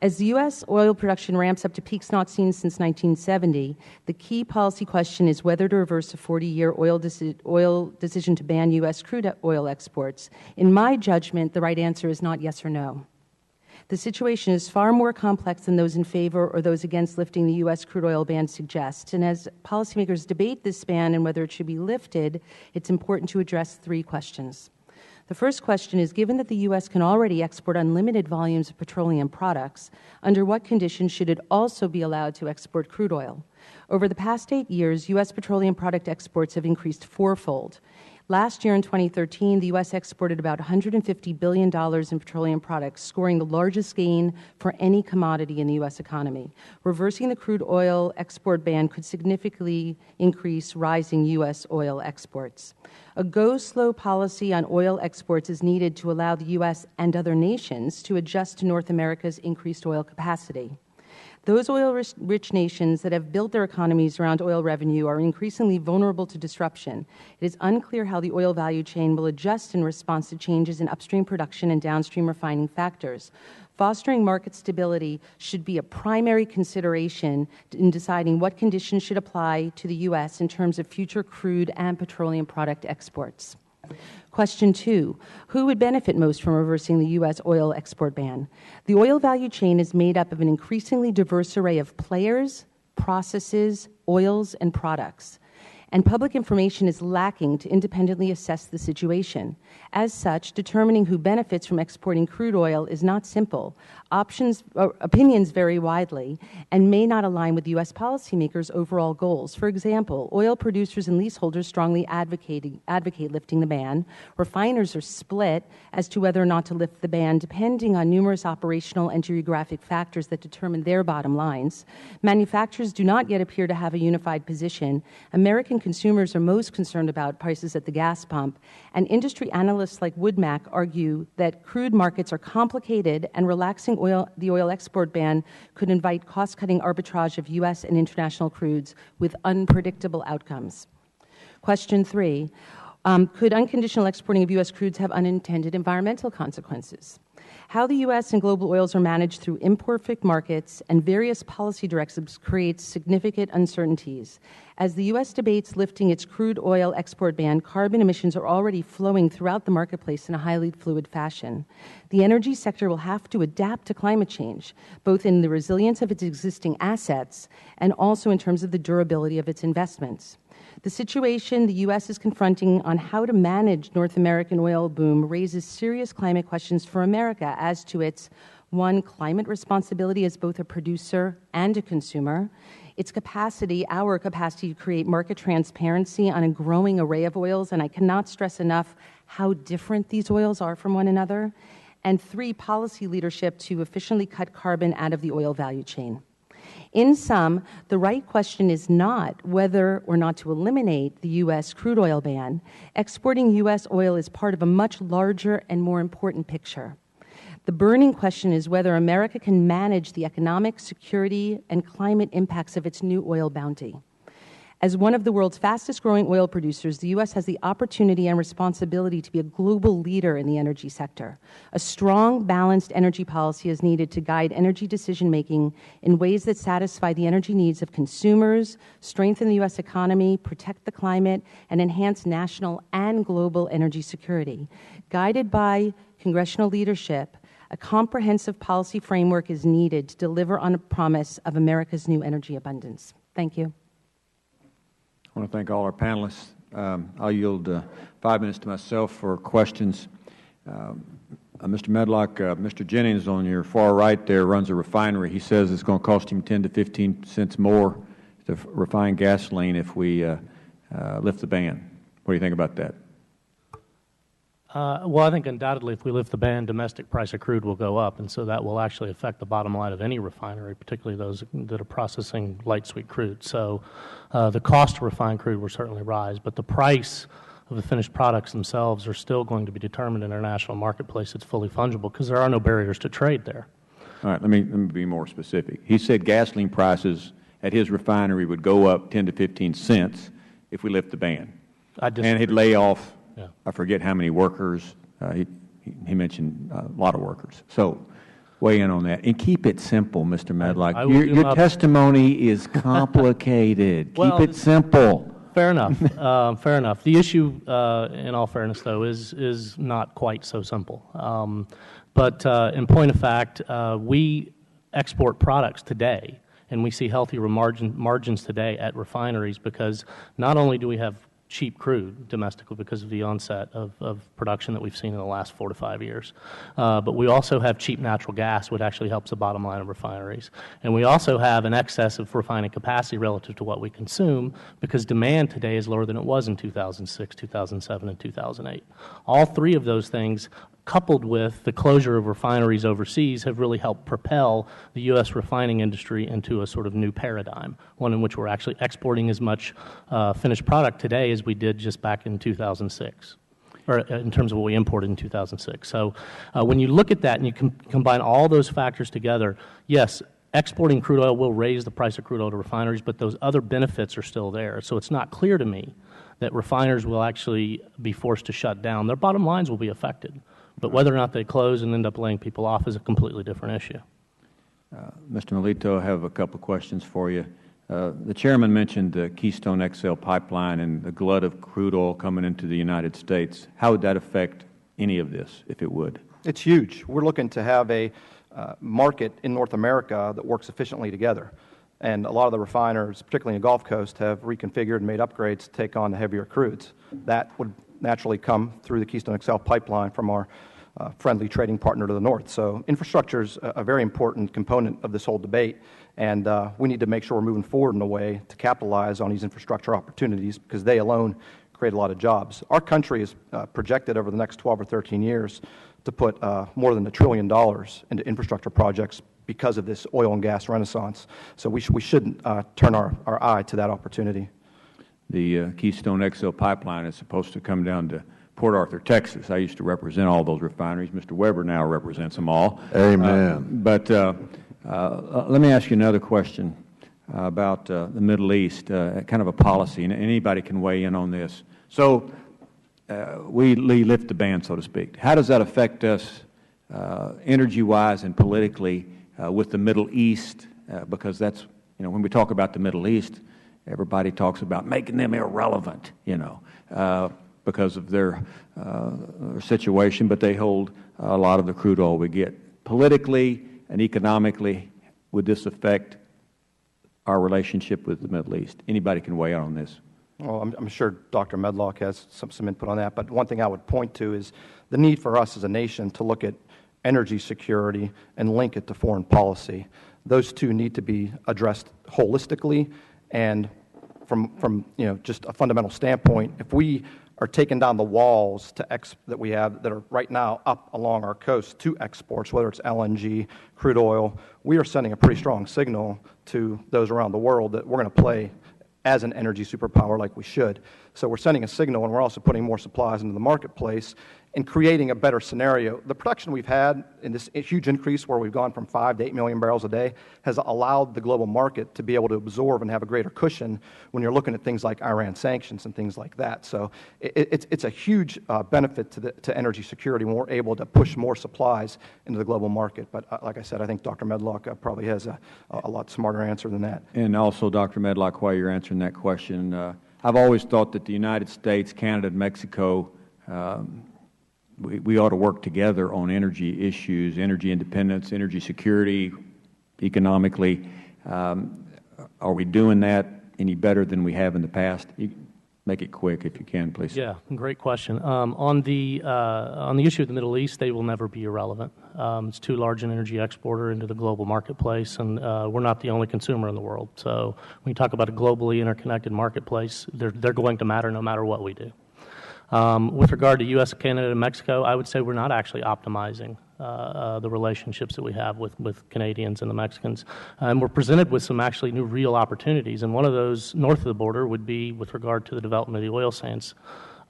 As the U.S. oil production ramps up to peaks not seen since 1970, the key policy question is whether to reverse a 40-year oil decision to ban U.S. crude oil exports. In my judgment, the right answer is not yes or no. The situation is far more complex than those in favor or those against lifting the U.S. crude oil ban suggest. And as policymakers debate this ban and whether it should be lifted, it's important to address three questions. The first question is, given that the U.S. can already export unlimited volumes of petroleum products, under what conditions should it also be allowed to export crude oil? Over the past 8 years, U.S. petroleum product exports have increased fourfold. Last year, in 2013, the U.S. exported about $150 billion in petroleum products, scoring the largest gain for any commodity in the U.S. economy. Reversing the crude oil export ban could significantly increase rising U.S. oil exports. A go-slow policy on oil exports is needed to allow the U.S. and other nations to adjust to North America's increased oil capacity. Those oil-rich nations that have built their economies around oil revenue are increasingly vulnerable to disruption. It is unclear how the oil value chain will adjust in response to changes in upstream production and downstream refining factors. Fostering market stability should be a primary consideration in deciding what conditions should apply to the U.S. in terms of future crude and petroleum product exports. Question 2, who would benefit most from reversing the U.S. oil export ban? The oil value chain is made up of an increasingly diverse array of players, processes, oils, and products. And public information is lacking to independently assess the situation. As such, determining who benefits from exporting crude oil is not simple. Opinions vary widely and may not align with U.S. policymakers' overall goals. For example, oil producers and leaseholders strongly advocate lifting the ban. Refiners are split as to whether or not to lift the ban, depending on numerous operational and geographic factors that determine their bottom lines. Manufacturers do not yet appear to have a unified position. American consumers are most concerned about prices at the gas pump, and industry analysts like WoodMac argue that crude markets are complicated and relaxing the oil export ban could invite cost-cutting arbitrage of U.S. and international crudes with unpredictable outcomes. Question 3, could unconditional exporting of U.S. crudes have unintended environmental consequences? How the U.S. and global oils are managed through imperfect markets and various policy directives creates significant uncertainties. As the U.S. debates lifting its crude oil export ban, carbon emissions are already flowing throughout the marketplace in a highly fluid fashion. The energy sector will have to adapt to climate change, both in the resilience of its existing assets and also in terms of the durability of its investments. The situation the U.S. is confronting on how to manage North American oil boom raises serious climate questions for America as to its, 1, climate responsibility as both a producer and a consumer, its capacity, our capacity to create market transparency on a growing array of oils, and I cannot stress enough how different these oils are from one another, and 3, policy leadership to efficiently cut carbon out of the oil value chain. In sum, the right question is not whether or not to eliminate the U.S. crude oil ban. Exporting U.S. oil is part of a much larger and more important picture. The burning question is whether America can manage the economic, security, and climate impacts of its new oil bounty. As one of the world's fastest-growing oil producers, the U.S. has the opportunity and responsibility to be a global leader in the energy sector. A strong, balanced energy policy is needed to guide energy decision-making in ways that satisfy the energy needs of consumers, strengthen the U.S. economy, protect the climate, and enhance national and global energy security. Guided by congressional leadership, a comprehensive policy framework is needed to deliver on a promise of America's new energy abundance. Thank you. I want to thank all our panelists. I'll yield 5 minutes to myself for questions. Mr. Medlock, Mr. Jennings on your far right there runs a refinery. He says it's going to cost him 10 to 15 cents more to refine gasoline if we lift the ban. What do you think about that? Well, I think undoubtedly if we lift the ban, domestic price of crude will go up, and so that will actually affect the bottom line of any refinery, particularly those that are processing light sweet crude. So the cost to refine crude will certainly rise, but the price of the finished products themselves are still going to be determined in our national marketplace. It's fully fungible because there are no barriers to trade there. All right, let me be more specific. He said gasoline prices at his refinery would go up 10 to 15 cents if we lift the ban. I disagree. And he'd lay off, I forget how many workers. He mentioned a lot of workers. So weigh in on that. And keep it simple, Mr. Medlock. Your testimony is complicated. Well, keep it simple. Fair enough. Fair enough. The issue, in all fairness, though, is not quite so simple. But in point of fact, we export products today, and we see healthier margins today at refineries because not only do we have cheap crude domestically because of the onset of production that we've seen in the last 4 to 5 years. But we also have cheap natural gas, which actually helps the bottom line of refineries. And we also have an excess of refining capacity relative to what we consume because demand today is lower than it was in 2006, 2007, and 2008. All three of those things, coupled with the closure of refineries overseas, have really helped propel the U.S. refining industry into a sort of new paradigm, one in which we're actually exporting as much finished product today as we did just back in 2006, or in terms of what we imported in 2006. So when you look at that and you combine all those factors together, yes, exporting crude oil will raise the price of crude oil to refineries, but those other benefits are still there. So it's not clear to me that refiners will actually be forced to shut down. Their bottom lines will be affected. But whether or not they close and end up laying people off is a completely different issue. Mr. Melito, I have a couple of questions for you. The Chairman mentioned the Keystone XL pipeline and the glut of crude oil coming into the United States. How would that affect any of this, if it would? It's huge. We're looking to have a market in North America that works efficiently together. And a lot of the refiners, particularly in the Gulf Coast, have reconfigured and made upgrades to take on the heavier crudes. That would naturally come through the Keystone XL pipeline from our friendly trading partner to the north. So infrastructure is a very important component of this whole debate, and we need to make sure we're moving forward in a way to capitalize on these infrastructure opportunities because they alone create a lot of jobs. Our country is projected over the next 12 or 13 years to put more than $1 trillion into infrastructure projects because of this oil and gas renaissance. So we shouldn't turn our eye to that opportunity. The Keystone XL pipeline is supposed to come down to Port Arthur, Texas. I used to represent all those refineries. Mr. Weber now represents them all. Amen. But let me ask you another question about the Middle East, kind of a policy, and anybody can weigh in on this. So we lift the ban, so to speak. How does that affect us energy-wise and politically with the Middle East? Because that's, when we talk about the Middle East, everybody talks about making them irrelevant, because of their situation, but they hold a lot of the crude oil we get. Politically and economically, would this affect our relationship with the Middle East? Anybody can weigh in on this. Well, I'm sure Dr. Medlock has some input on that, but one thing I would point to is the need for us as a nation to look at energy security and link it to foreign policy. Those two need to be addressed holistically, and from just a fundamental standpoint, if we are taking down the walls that we have that are right now up along our coast to exports, whether it's LNG, crude oil, we are sending a pretty strong signal to those around the world that we're going to play as an energy superpower like we should. So we're sending a signal, and we're also putting more supplies into the marketplace, in creating a better scenario. The production we've had in this huge increase where we've gone from 5 to 8 million barrels a day has allowed the global market to be able to absorb and have a greater cushion when you're looking at things like Iran sanctions and things like that. So it's a huge benefit to energy security when we're able to push more supplies into the global market. But like I said, I think Dr. Medlock probably has a lot smarter answer than that. And also, Dr. Medlock, while you're answering that question, I've always thought that the United States, Canada, and Mexico, we ought to work together on energy issues, energy independence, energy security, economically. Are we doing that any better than we have in the past? Make it quick if you can, please. Yeah, great question. On the issue of the Middle East, they will never be irrelevant. It's too large an energy exporter into the global marketplace, and we're not the only consumer in the world. So when you talk about a globally interconnected marketplace, they're going to matter no matter what we do. With regard to U.S., Canada, and Mexico, I would say we're not actually optimizing the relationships that we have with Canadians and the Mexicans. And we're presented with some actually new real opportunities. And one of those north of the border would be with regard to the development of the oil sands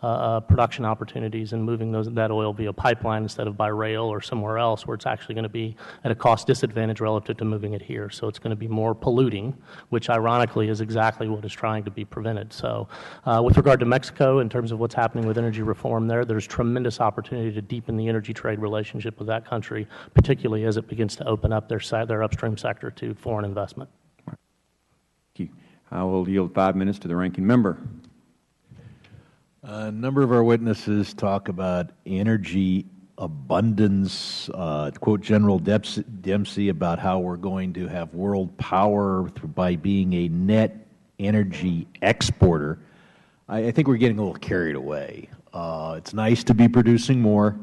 production opportunities and moving that oil via pipeline instead of by rail or somewhere else where it's actually going to be at a cost disadvantage relative to moving it here. So it's going to be more polluting, which ironically is exactly what is trying to be prevented. So with regard to Mexico, in terms of what's happening with energy reform there's tremendous opportunity to deepen the energy trade relationship with that country, particularly as it begins to open up their upstream sector to foreign investment. Thank you. I will yield 5 minutes to the ranking member. A number of our witnesses talk about energy abundance, quote General Dempsey about how we're going to have world power by being a net energy exporter. I think we're getting a little carried away. It's nice to be producing more,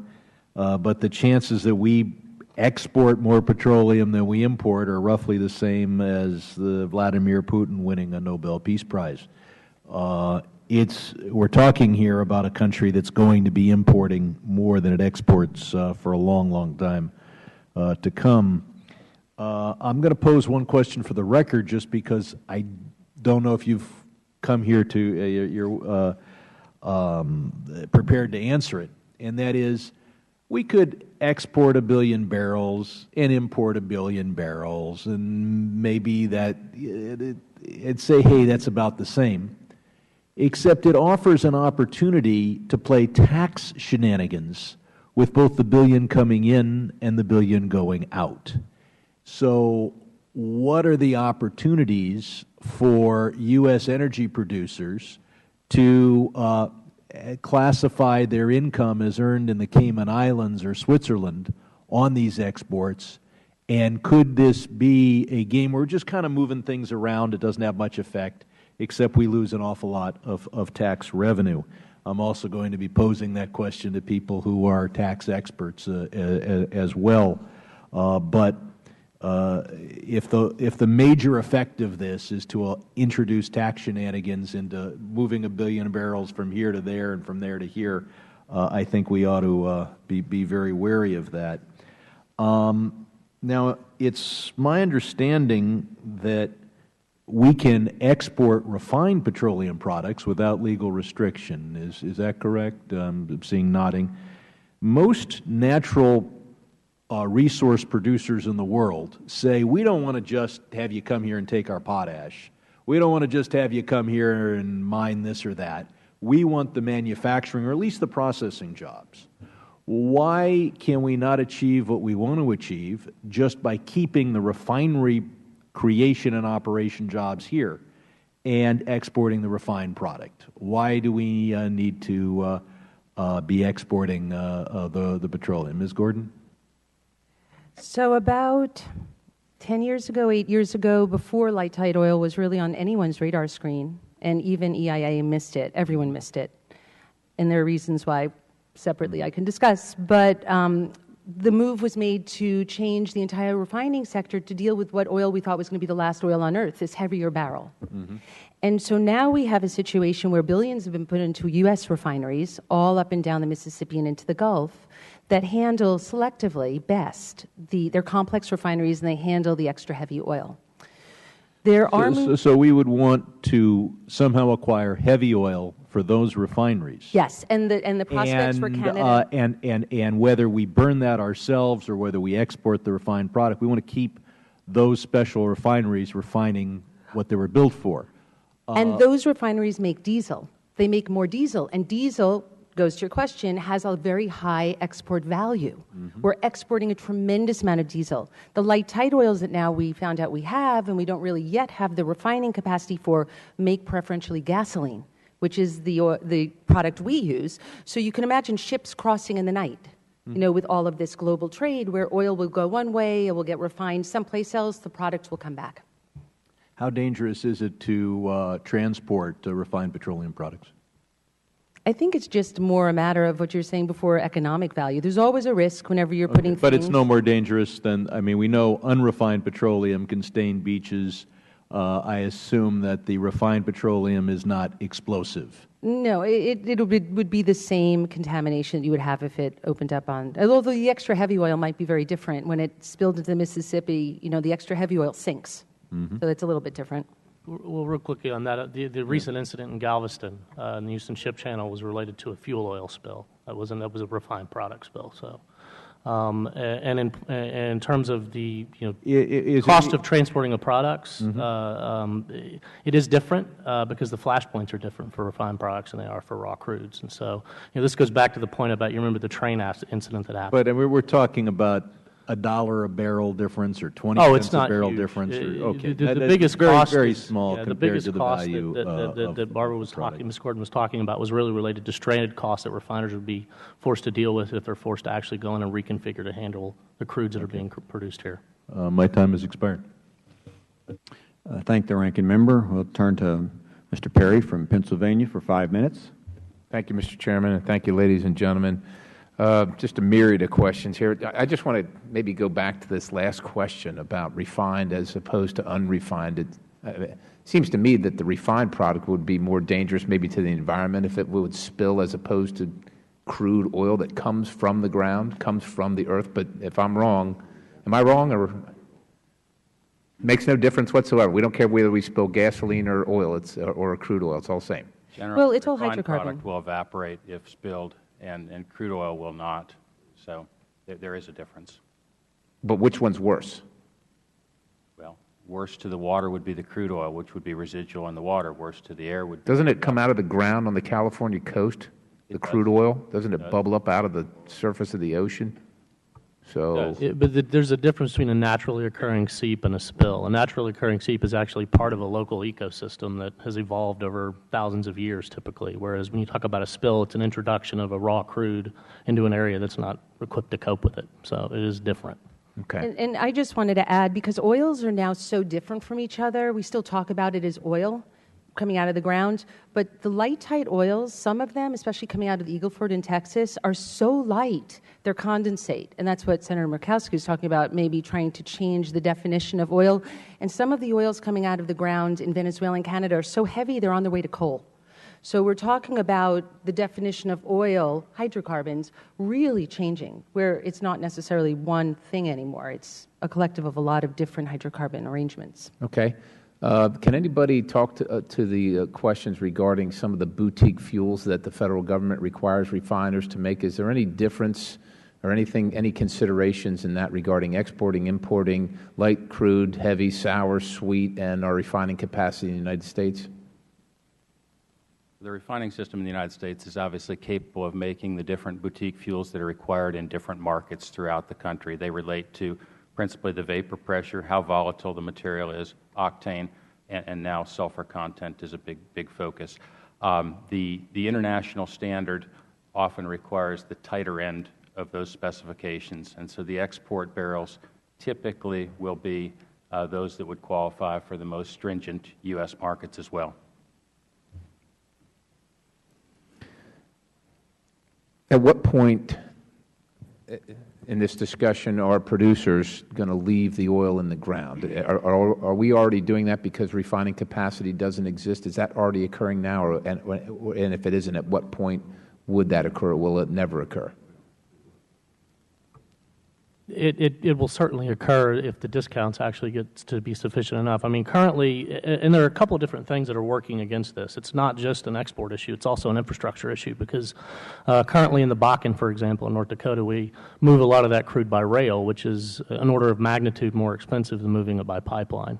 but the chances that we export more petroleum than we import are roughly the same as the Vladimir Putin winning a Nobel Peace Prize. We're talking here about a country that's going to be importing more than it exports for a long, long time to come. I'm going to pose one question for the record just because I don't know if you've come here to, you're prepared to answer it, and that is, we could export 1 billion barrels and import 1 billion barrels, and maybe it'd say, hey, that's about the same. Except it offers an opportunity to play tax shenanigans with both the billion coming in and the billion going out. So what are the opportunities for U.S. energy producers to classify their income as earned in the Cayman Islands or Switzerland on these exports? And could this be a game where we're just kind of moving things around, it doesn't have much effect, except we lose an awful lot of tax revenue? I'm also going to be posing that question to people who are tax experts as well. But if the major effect of this is to introduce tax shenanigans into moving 1 billion barrels from here to there and from there to here, I think we ought to be very wary of that. Now, it's my understanding that we can export refined petroleum products without legal restriction. Is that correct? I'm seeing nodding. Most natural resource producers in the world say, we don't want to just have you come here and take our potash. We don't want to just have you come here and mine this or that. We want the manufacturing, or at least the processing jobs. Why can we not achieve what we want to achieve just by keeping the refinery creation and operation jobs here and exporting the refined product? Why do we need to be exporting the petroleum? Ms. Gordon? So about 10 years ago, 8 years ago, before light tight oil was really on anyone's radar screen, and even EIA missed it, everyone missed it. And there are reasons why separately I can discuss, but the move was made to change the entire refining sector to deal with what oil we thought was going to be the last oil on earth, this heavier barrel. Mm-hmm. And so now we have a situation where billions have been put into U.S. refineries, all up and down the Mississippi and into the Gulf, that handle selectively best. They're complex refineries, and they handle the extra heavy oil. So we would want to somehow acquire heavy oil for those refineries. Yes, and the prospects for Canada. And whether we burn that ourselves or whether we export the refined product, we want to keep those special refineries refining what they were built for. And those refineries make diesel. They make more diesel, and diesel, goes to your question, has a very high export value. We're exporting a tremendous amount of diesel. The light tight oils that now we found out we have, and we don't really yet have the refining capacity for, make preferentially gasoline, which is the product we use. So you can imagine ships crossing in the night, with all of this global trade where oil will go one way, it will get refined someplace else, the product will come back. How dangerous is it to transport refined petroleum products? I think it's just more a matter of what you're saying before, economic value. There's always a risk whenever you're putting But things. it's no more dangerous than, I mean, we know unrefined petroleum can stain beaches. I assume that the refined petroleum is not explosive. No, it would be the same contamination you would have if it opened up on, although the extra heavy oil might be very different. When it spilled into the Mississippi, the extra heavy oil sinks. So it's a little bit different. Well, real quickly on that, the recent incident in Galveston, in the Houston Ship Channel, was related to a fuel oil spill. That was a refined product spill. So, and in terms of the cost of transporting the products, it is different because the flash points are different for refined products than they are for raw crudes. And so, this goes back to the point about, you remember the train incident that happened. But we're talking about $1 a barrel difference or 20 it's cents a not barrel huge. difference? The That's biggest very, cost very is, small the compared biggest to the cost value that Barbara was talking, Ms. Gordon was talking about, was really related to stranded costs that refiners would be forced to deal with if they're forced to actually go in and reconfigure to handle the crudes that are being produced here. My time has expired. Thank the ranking member. We'll turn to Mr. Perry from Pennsylvania for 5 minutes. Thank you, Mr. Chairman, and thank you, ladies and gentlemen. Just a myriad of questions here. I just want to maybe go back to this last question about refined as opposed to unrefined. It seems to me that the refined product would be more dangerous maybe to the environment if it would spill as opposed to crude oil that comes from the ground, comes from the earth. But if I'm wrong, am I wrong? Or makes no difference whatsoever. We don't care whether we spill gasoline or oil or crude oil. It's all the same. Well, it's all refined hydrocarbon. Product will evaporate if spilled, and crude oil will not. So there is a difference. But which one's worse? Well, worse to the water would be the crude oil, which would be residual in the water. Worse to the air would be... Doesn't it come out of the ground on the California coast, the crude oil? Doesn't it bubble up out of the surface of the ocean? So, But there's a difference between a naturally occurring seep and a spill. A naturally occurring seep is actually part of a local ecosystem that has evolved over thousands of years typically, whereas when you talk about a spill, it's an introduction of a raw crude into an area that's not equipped to cope with it. So it is different. okay. And I just wanted to add, because oils are now so different from each other, we still talk about it as oil coming out of the ground, but the light tight oils, some of them, especially coming out of the Eagle Ford in Texas, are so light, they're condensate. And that's what Senator Murkowski was talking about, maybe trying to change the definition of oil. And some of the oils coming out of the ground in Venezuela and Canada are so heavy, they're on their way to coal. So we're talking about the definition of oil, hydrocarbons, really changing, where it's not necessarily one thing anymore. It's a collective of a lot of different hydrocarbon arrangements. Okay. Can anybody talk to the questions regarding some of the boutique fuels that the federal government requires refiners to make? Is there any difference or any considerations in that regarding exporting, importing, light crude, heavy, sour, sweet, and our refining capacity in the United States? The refining system in the United States is obviously capable of making the different boutique fuels that are required in different markets throughout the country. They relate to principally the vapor pressure, how volatile the material is, octane, and now sulfur content is a big focus. The international standard often requires the tighter end of those specifications, and so the export barrels typically will be those that would qualify for the most stringent U.S. markets as well. At what point in this discussion are producers going to leave the oil in the ground? Are we already doing that because refining capacity doesn't exist? Is that already occurring now? And if it isn't, at what point would that occur? Will it never occur? It will certainly occur if the discounts actually get to be sufficient enough. I mean, currently, and there are a couple of different things that are working against this. It's not just an export issue, it's also an infrastructure issue, because currently in the Bakken, for example, in North Dakota, we move a lot of that crude by rail, which is an order of magnitude more expensive than moving it by pipeline.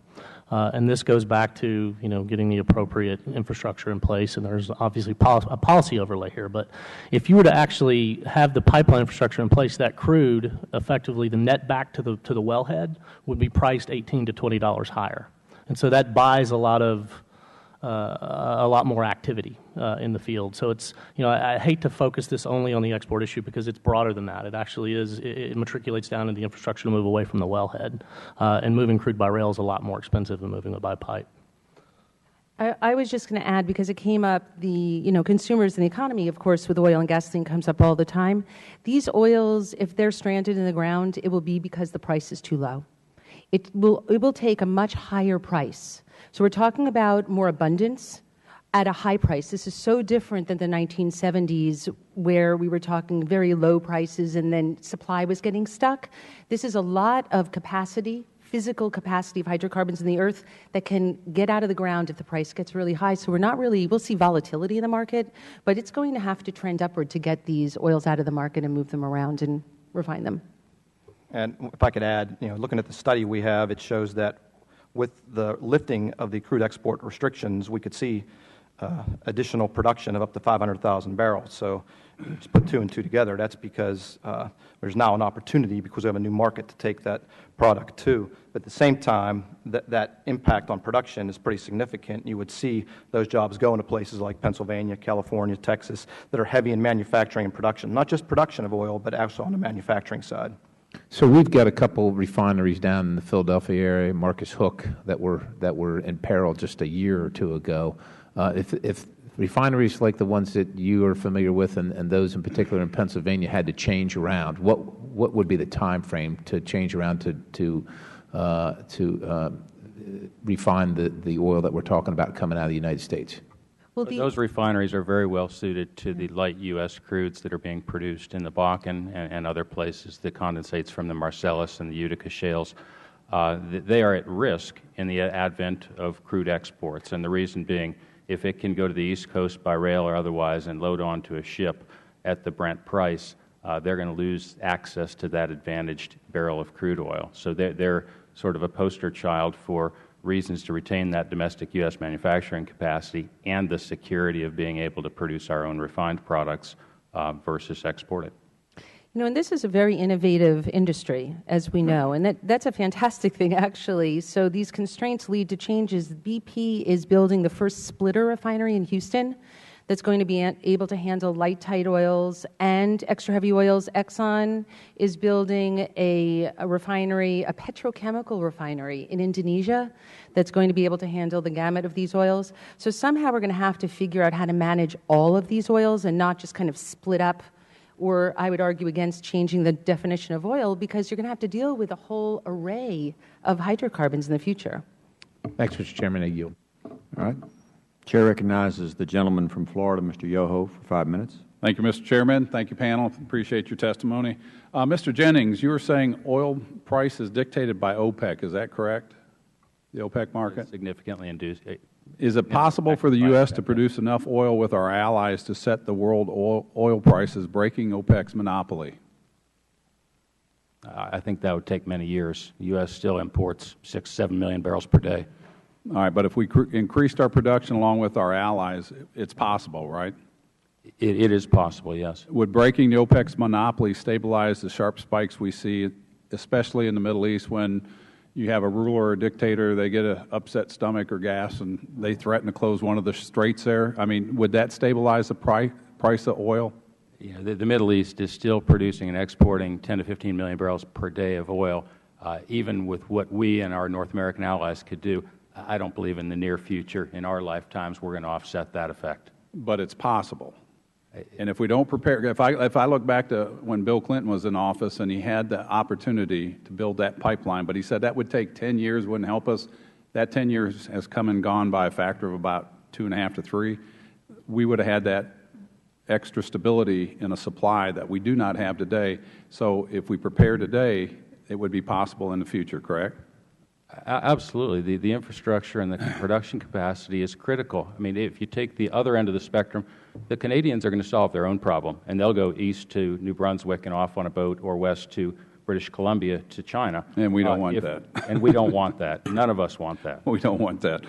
And this goes back to, getting the appropriate infrastructure in place, and there's obviously a policy overlay here. But if you were to actually have the pipeline infrastructure in place, that crude, effectively the net back to the wellhead, would be priced $18 to $20 higher. And so that buys a lot more activity in the field. So it's, I hate to focus this only on the export issue because it's broader than that. It actually is, it matriculates down into the infrastructure to move away from the wellhead. And moving crude by rail is a lot more expensive than moving it by pipe. I was just going to add, because it came up, the consumers and the economy, of course, with oil and gasoline comes up all the time. These oils, if they're stranded in the ground, it will be because the price is too low. It will take a much higher price. So we're talking about more abundance at a high price. This is so different than the 1970s, where we were talking very low prices and then supply was getting stuck. This is a lot of capacity, physical capacity of hydrocarbons in the earth that can get out of the ground if the price gets really high. So we'll see volatility in the market, but it's going to have to trend upward to get these oils out of the market and move them around and refine them. And if I could add, looking at the study we have, it shows that with the lifting of the crude export restrictions, we could see additional production of up to 500,000 barrels. So just put two and two together. That's because there's now an opportunity, because we have a new market to take that product to. But at the same time, that impact on production is pretty significant. You would see those jobs go into places like Pennsylvania, California, Texas, that are heavy in manufacturing and production, not just production of oil, but also on the manufacturing side. So we've got a couple refineries down in the Philadelphia area, Marcus Hook, that were in peril just a year or two ago. If refineries like the ones that you are familiar with, and those in particular in Pennsylvania, had to change around, what would be the time frame to change around to refine the oil that we're talking about coming out of the United States? Well, those refineries are very well suited to the light U.S. crudes that are being produced in the Bakken and other places, the condensates from the Marcellus and the Utica shales. They are at risk in the advent of crude exports, and the reason being, if it can go to the East Coast by rail or otherwise and load onto a ship at the Brent price, they're going to lose access to that advantaged barrel of crude oil. So they're sort of a poster child for reasons to retain that domestic U.S. manufacturing capacity and the security of being able to produce our own refined products versus export it. And this is a very innovative industry, as we know, and that's a fantastic thing, actually. So these constraints lead to changes. BP is building the first splitter refinery in Houston that's going to be able to handle light, tight oils and extra heavy oils. Exxon is building a refinery, a petrochemical refinery in Indonesia that's going to be able to handle the gamut of these oils. So somehow we're going to have to figure out how to manage all of these oils and not just kind of split up, or I would argue against changing the definition of oil, because you're going to have to deal with a whole array of hydrocarbons in the future. Thanks, Mr. Chairman. I yield. All right. Chair recognizes the gentleman from Florida, Mr. Yoho, for 5 minutes. Thank you, Mr. Chairman. Thank you, panel. Appreciate your testimony. Mr. Jennings, you were saying oil price is dictated by OPEC. Is that correct? The OPEC market? Significantly induced. Is it possible for the U.S. to produce enough oil with our allies to set the world oil prices, breaking OPEC's monopoly? I think that would take many years. The U.S. still imports 6, 7 million barrels per day. All right, but if we increased our production along with our allies, it's possible, right? It is possible, yes. Would breaking the OPEC's monopoly stabilize the sharp spikes we see, especially in the Middle East, when you have a ruler or a dictator, they get an upset stomach or gas, and they threaten to close one of the straits there? I mean, would that stabilize the price of oil? Yeah, the Middle East is still producing and exporting 10 to 15 million barrels per day of oil. Even with what we and our North American allies could do, I don't believe in the near future, in our lifetimes, we're going to offset that effect. But it's possible. And if we don't prepare, if I look back to when Bill Clinton was in office and he had the opportunity to build that pipeline, but he said that would take 10 years, wouldn't help us. That 10 years has come and gone by a factor of about 2.5 to 3. We would have had that extra stability in a supply that we do not have today. So if we prepare today, it would be possible in the future, correct? Absolutely. The infrastructure and the production capacity is critical. I mean, if you take the other end of the spectrum, the Canadians are going to solve their own problem, and they'll go east to New Brunswick and off on a boat, or west to British Columbia to China. And we don't want that. And we don't want that. None of us want that. We don't want that.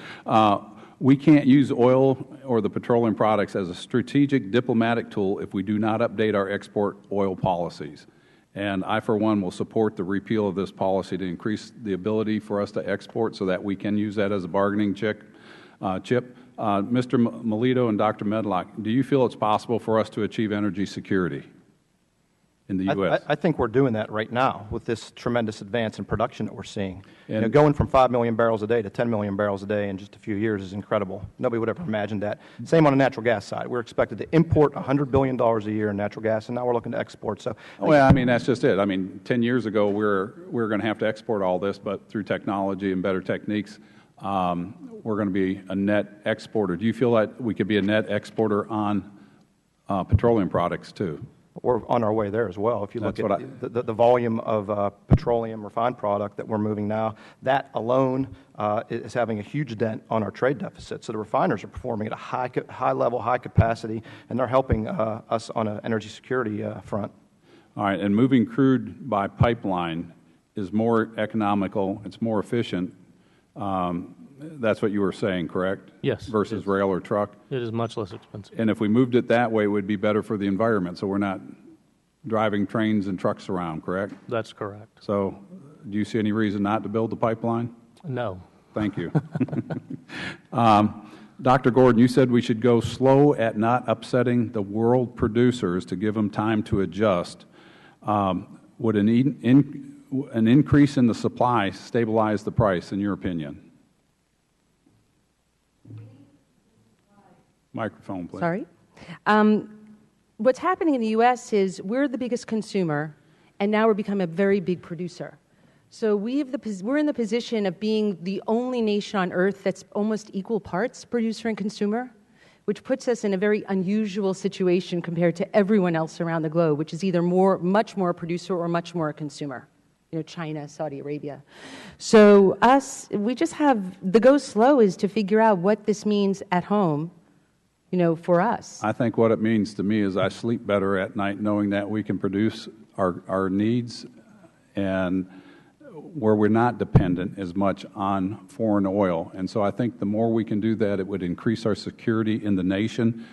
We can't use oil or the petroleum products as a strategic diplomatic tool if we do not update our export oil policies. And I, for one, will support the repeal of this policy to increase the ability for us to export so that we can use that as a bargaining chip. Mr. Melito and Dr. Medlock, do you feel it's possible for us to achieve energy security in the U.S.? I think we're doing that right now with this tremendous advance in production that we're seeing. Going from 5 million barrels a day to 10 million barrels a day in just a few years is incredible. Nobody would ever imagine that. Same on the natural gas side. We're expected to import $100 billion a year in natural gas, and now we're looking to export. So, well, I mean, that's just it. I mean, 10 years ago, we're going to have to export all this, but through technology and better techniques, we're going to be a net exporter. Do you feel that we could be a net exporter on petroleum products, too? We're on our way there as well. If you look at the volume of petroleum refined product that we're moving now, that alone is having a huge dent on our trade deficit. So the refiners are performing at a high level, high capacity, and they're helping us on an energy security front. All right, and moving crude by pipeline is more economical, it's more efficient. That's what you were saying, correct? Yes. Versus rail or truck? It is much less expensive. And if we moved it that way, it would be better for the environment, so we're not driving trains and trucks around, correct? That's correct. So do you see any reason not to build the pipeline? No. Thank you. Dr. Gordon, you said we should go slow at not upsetting the world producers to give them time to adjust. Would an increase in the supply stabilize the price, in your opinion? Microphone, please. Sorry. What's happening in the U.S. is we're the biggest consumer, and now we're becoming a very big producer. So we're in the position of being the only nation on earth that's almost equal parts producer and consumer, which puts us in a very unusual situation compared to everyone else around the globe, which is either much more a producer or much more a consumer. China, Saudi Arabia. So we just have, the go slow is to figure out what this means at home, for us. I think what it means to me is I sleep better at night knowing that we can produce our needs and where we're not dependent as much on foreign oil. And so I think the more we can do that, it would increase our security in the nation,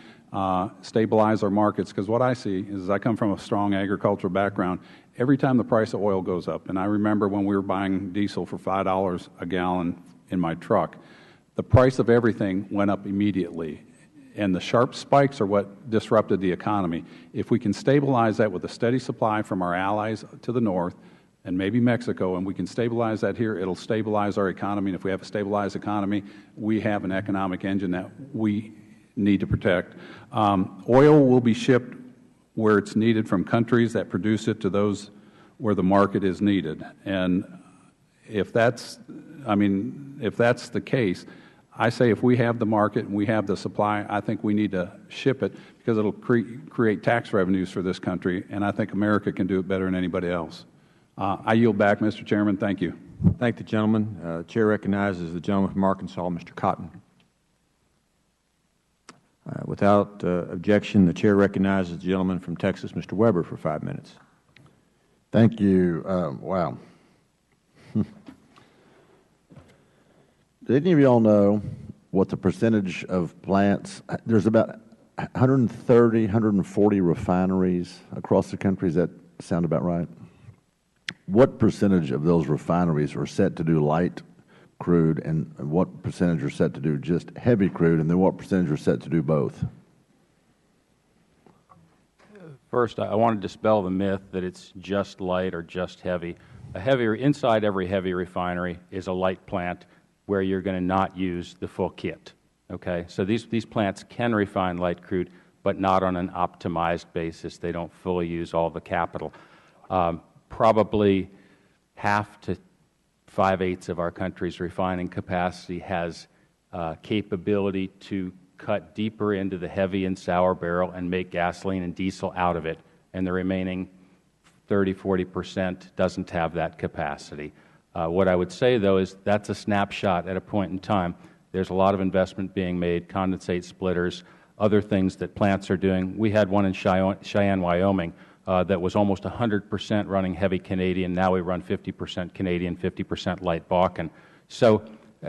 stabilize our markets. Because what I see is I come from a strong agricultural background. Every time the price of oil goes up, and I remember when we were buying diesel for $5 a gallon in my truck, the price of everything went up immediately. And the sharp spikes are what disrupted the economy. If we can stabilize that with a steady supply from our allies to the north, and maybe Mexico, and we can stabilize that here, it'll stabilize our economy. And if we have a stabilized economy, we have an economic engine that we need to protect. Oil will be shipped where it's needed from countries that produce it to those where the market is needed. And if that's the case, I say if we have the market and we have the supply, I think we need to ship it because it'll create tax revenues for this country, and I think America can do it better than anybody else. I yield back, Mr. Chairman. Thank you. Thank the gentleman. The Chair recognizes the gentleman from Arkansas, Mr. Cotton. Without objection, the Chair recognizes the gentleman from Texas, Mr. Weber, for 5 minutes. Thank you. Wow. Do any of you all know what the percentage of plants, there's about 130, 140 refineries across the country. Does that sound about right? What percentage of those refineries are set to do light crude, and what percentage are set to do just heavy crude, and then what percentage are set to do both? First, I want to dispel the myth that it's just light or just heavy. Inside every heavy refinery is a light plant where you're going to not use the full kit. Okay? So these plants can refine light crude, but not on an optimized basis. They don't fully use all the capital. Probably half to 5/8 of our country's refining capacity has capability to cut deeper into the heavy and sour barrel and make gasoline and diesel out of it, and the remaining 30–40% doesn't have that capacity. What I would say, though, is that's a snapshot at a point in time. There's a lot of investment being made, condensate splitters, other things that plants are doing. We had one in Cheyenne, Wyoming, that was almost 100% running heavy Canadian. Now we run 50% Canadian, 50% light Bakken. So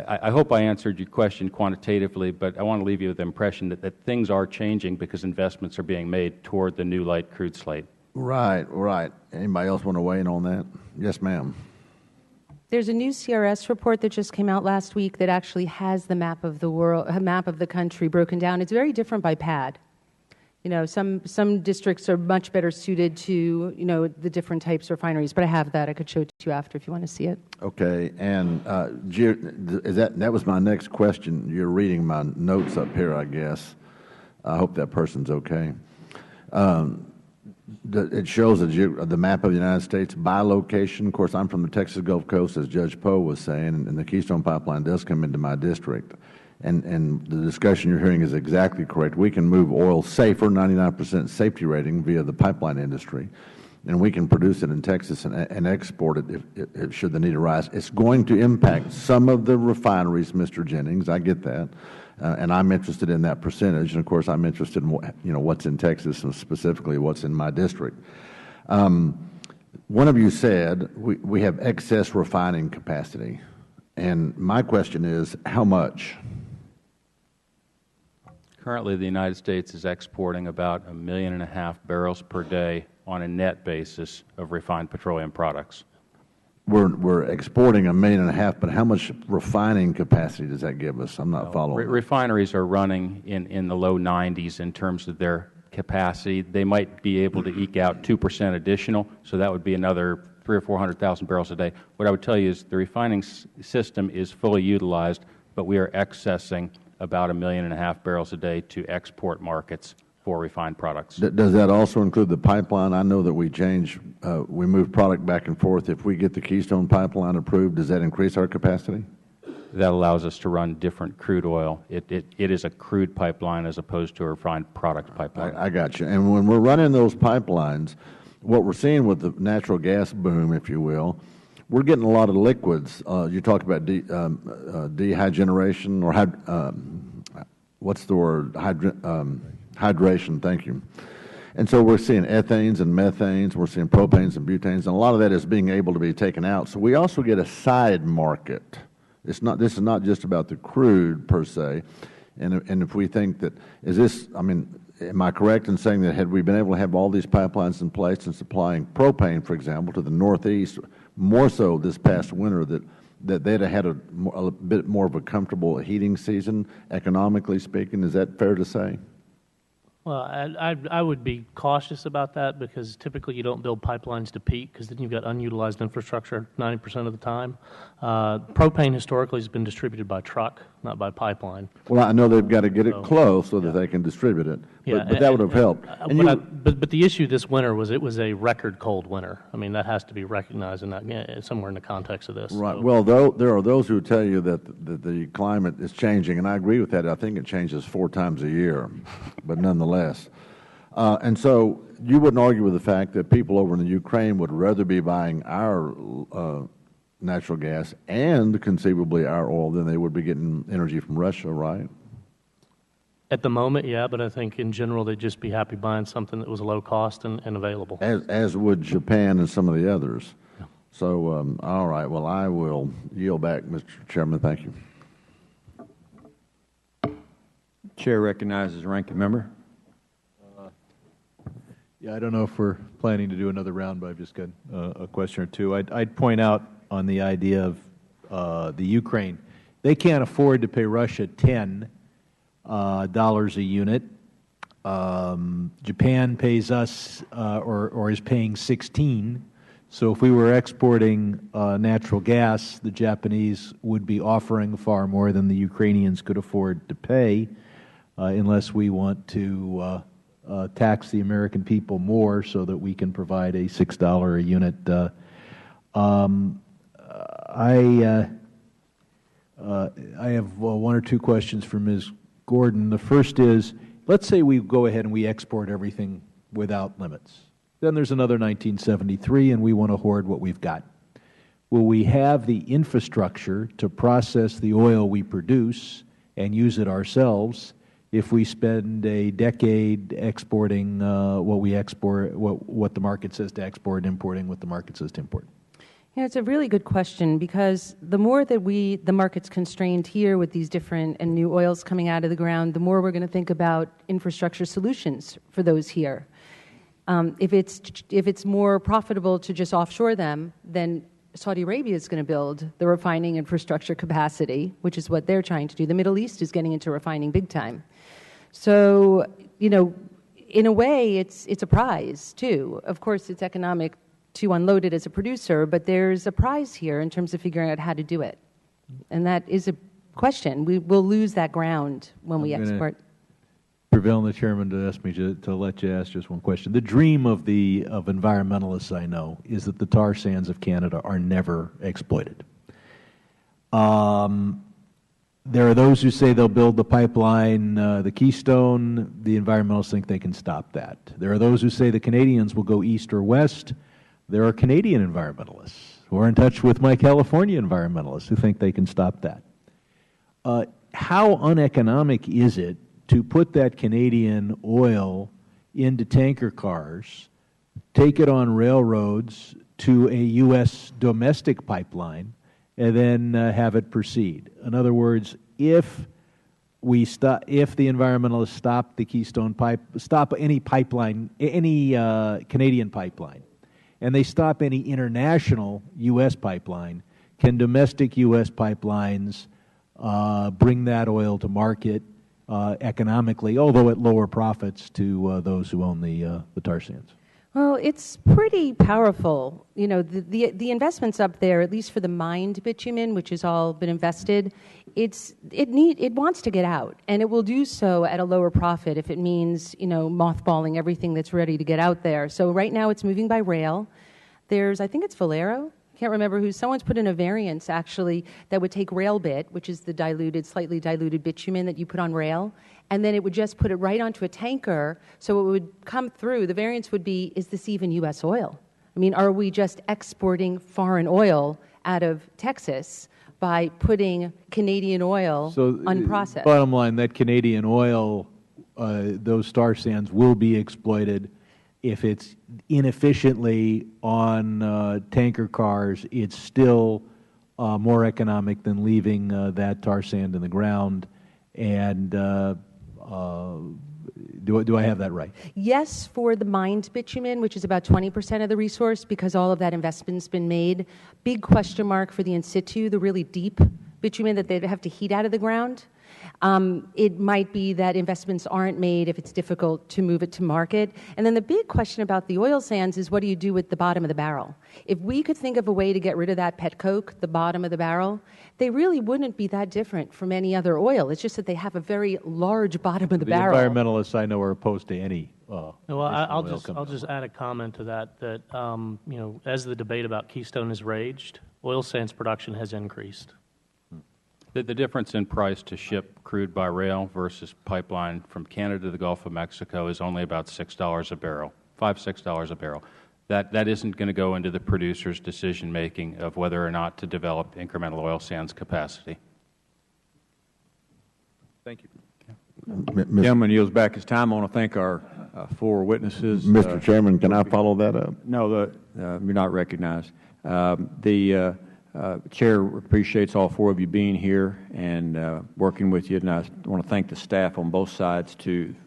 I hope I answered your question quantitatively, but I want to leave you with the impression that things are changing because investments are being made toward the new light crude slate. Right, right. Anybody else want to weigh in on that? Yes, ma'am. There's a new CRS report that just came out last week that actually has the map of the world, a map of the country broken down. It's very different by pad. You know, some districts are much better suited to, you know, the different types of refineries. But I have that. I could show it to you after if you want to see it. Okay, and that was my next question. You're reading my notes up here, I guess. I hope that person's okay. It shows the map of the United States by location. Of course, I'm from the Texas Gulf Coast, as Judge Poe was saying, and the Keystone Pipeline does come into my district. And the discussion you're hearing is exactly correct. We can move oil safer, 99% safety rating via the pipeline industry, and we can produce it in Texas and export it if should the need arise. It's going to impact some of the refineries, Mr. Jennings. I get that. And I'm interested in that percentage. And, of course, I'm interested in what's in Texas and specifically what's in my district. One of you said we have excess refining capacity. And my question is, how much? Currently, the United States is exporting about 1.5 million barrels per day on a net basis of refined petroleum products. We're exporting 1.5 million, but how much refining capacity does that give us? I'm not following. Refineries are running in the low 90s in terms of their capacity. They might be able to eke out 2% additional, so that would be another 300,000 or 400,000 barrels a day. What I would tell you is the refining system is fully utilized, but we are accessing about 1.5 million barrels a day to export markets for refined products. Does that also include the pipeline? I know that we move product back and forth. If we get the Keystone Pipeline approved, does that increase our capacity? That allows us to run different crude oil. It is a crude pipeline as opposed to a refined product pipeline. I got you. And when we're running those pipelines, what we're seeing with the natural gas boom, if you will, we're getting a lot of liquids. You talk about dehydrogenation or what's the word? Hydration, thank you. And so we're seeing ethanes and methanes, we're seeing propanes and butanes, and a lot of that is being able to be taken out. So we also get a side market. This is not just about the crude per se. And if we think that, am I correct in saying that had we been able to have all these pipelines in place and supplying propane, for example, to the Northeast, more so this past winter, that they'd have had a bit more of a comfortable heating season, economically speaking? Is that fair to say? Well, I would be cautious about that because typically you don't build pipelines to peak because then you've got unutilized infrastructure 90% of the time. Propane historically has been distributed by truck, not by pipeline. Well, I know they've got to get it close so that they can distribute it, but that would have helped. But the issue this winter was it was a record cold winter. I mean, that has to be recognized somewhere in the context of this. Right. So. Well, there are those who tell you that the climate is changing, and I agree with that. I think it changes 4 times a year, but nonetheless. And so you wouldn't argue with the fact that people over in the Ukraine would rather be buying our natural gas and conceivably our oil than they would be getting energy from Russia, right? At the moment, yeah, but I think in general they'd just be happy buying something that was low cost and available. As would Japan and some of the others. Yeah. So, all right, well, I will yield back, Mr. Chairman. Thank you. Chair recognizes the ranking member. Yeah, I don't know if we're planning to do another round, but I've just got a question or two. I'd point out on the idea of the Ukraine. They can't afford to pay Russia $10 a unit. Japan pays us or is paying 16. So if we were exporting natural gas, the Japanese would be offering far more than the Ukrainians could afford to pay, unless we want to tax the American people more so that we can provide a $6 a unit. I have 1 or 2 questions for Ms. Gordon. The first is, let's say we go ahead and we export everything without limits. Then there's another 1973, and we want to hoard what we've got. Will we have the infrastructure to process the oil we produce and use it ourselves if we spend a decade exporting what we export, what the market says to export, importing what the market says to import? Yeah, it's a really good question, because the more that the market's constrained here with these different and new oils coming out of the ground, the more we're going to think about infrastructure solutions for those here. If it's more profitable to just offshore them, then Saudi Arabia is going to build the refining infrastructure capacity, which is what they're trying to do. The Middle East is getting into refining big time. So, you know, in a way, it's a prize, too. Of course, it's economic to unload it as a producer, but there's a prize here in terms of figuring out how to do it. And that is a question. We will lose that ground when we export. Prevail on the Chairman to ask me to let you ask just one question. The dream of environmentalists I know is that the tar sands of Canada are never exploited. There are those who say they'll build the pipeline, the Keystone. The environmentalists think they can stop that. There are those who say the Canadians will go east or west. There are Canadian environmentalists who are in touch with my California environmentalists who think they can stop that. How uneconomic is it to put that Canadian oil into tanker cars, take it on railroads to a U.S. domestic pipeline, and then have it proceed? In other words, if the environmentalists stop the Keystone pipe, stop any pipeline, any Canadian pipeline, and they stop any international U.S. pipeline, can domestic U.S. pipelines bring that oil to market economically, although at lower profits to those who own the tar sands? Well, it's pretty powerful. You know, the investments up there, at least for the mined bitumen, which has all been invested, it wants to get out, and it will do so at a lower profit if it means, you know, mothballing everything that's ready to get out there. So right now it's moving by rail. There's, I think it's Valero, can't remember who, someone's put in a variance actually that would take rail bit, which is the slightly diluted bitumen that you put on rail, and then it would just put it right onto a tanker, so it would come through. The variance would be, is this even U.S. oil? I mean, are we just exporting foreign oil out of Texas by putting Canadian oil unprocessed? Bottom line, that Canadian oil, those tar sands will be exploited. If it's inefficiently on tanker cars, it's still more economic than leaving that tar sand in the ground. And do I have that right? Yes, for the mined bitumen, which is about 20% of the resource, because all of that investment's been made. Big question mark for the in situ, the really deep bitumen that they'd have to heat out of the ground. It might be that investments aren't made if it's difficult to move it to market. And then the big question about the oil sands is, what do you do with the bottom of the barrel? If we could think of a way to get rid of that pet coke, the bottom of the barrel, they really wouldn't be that different from any other oil. It's just that they have a very large bottom of the barrel. The environmentalists I know are opposed to any well, I'll just add a comment to that, you know, as the debate about Keystone has raged, oil sands production has increased. The difference in price to ship crude by rail versus pipeline from Canada to the Gulf of Mexico is only about $6 a barrel, $6 a barrel. That isn't going to go into the producer's decision-making of whether or not to develop incremental oil sands capacity. Thank you. Gentleman yields back his time. I want to thank our four witnesses. Mr. Chairman, can I follow that up? No, you're not recognized. The Chair appreciates all four of you being here and working with you, and I want to thank the staff on both sides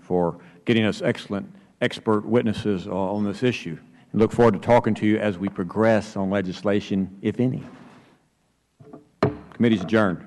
for getting us excellent expert witnesses on this issue. And look forward to talking to you as we progress on legislation, if any. Committee's adjourned.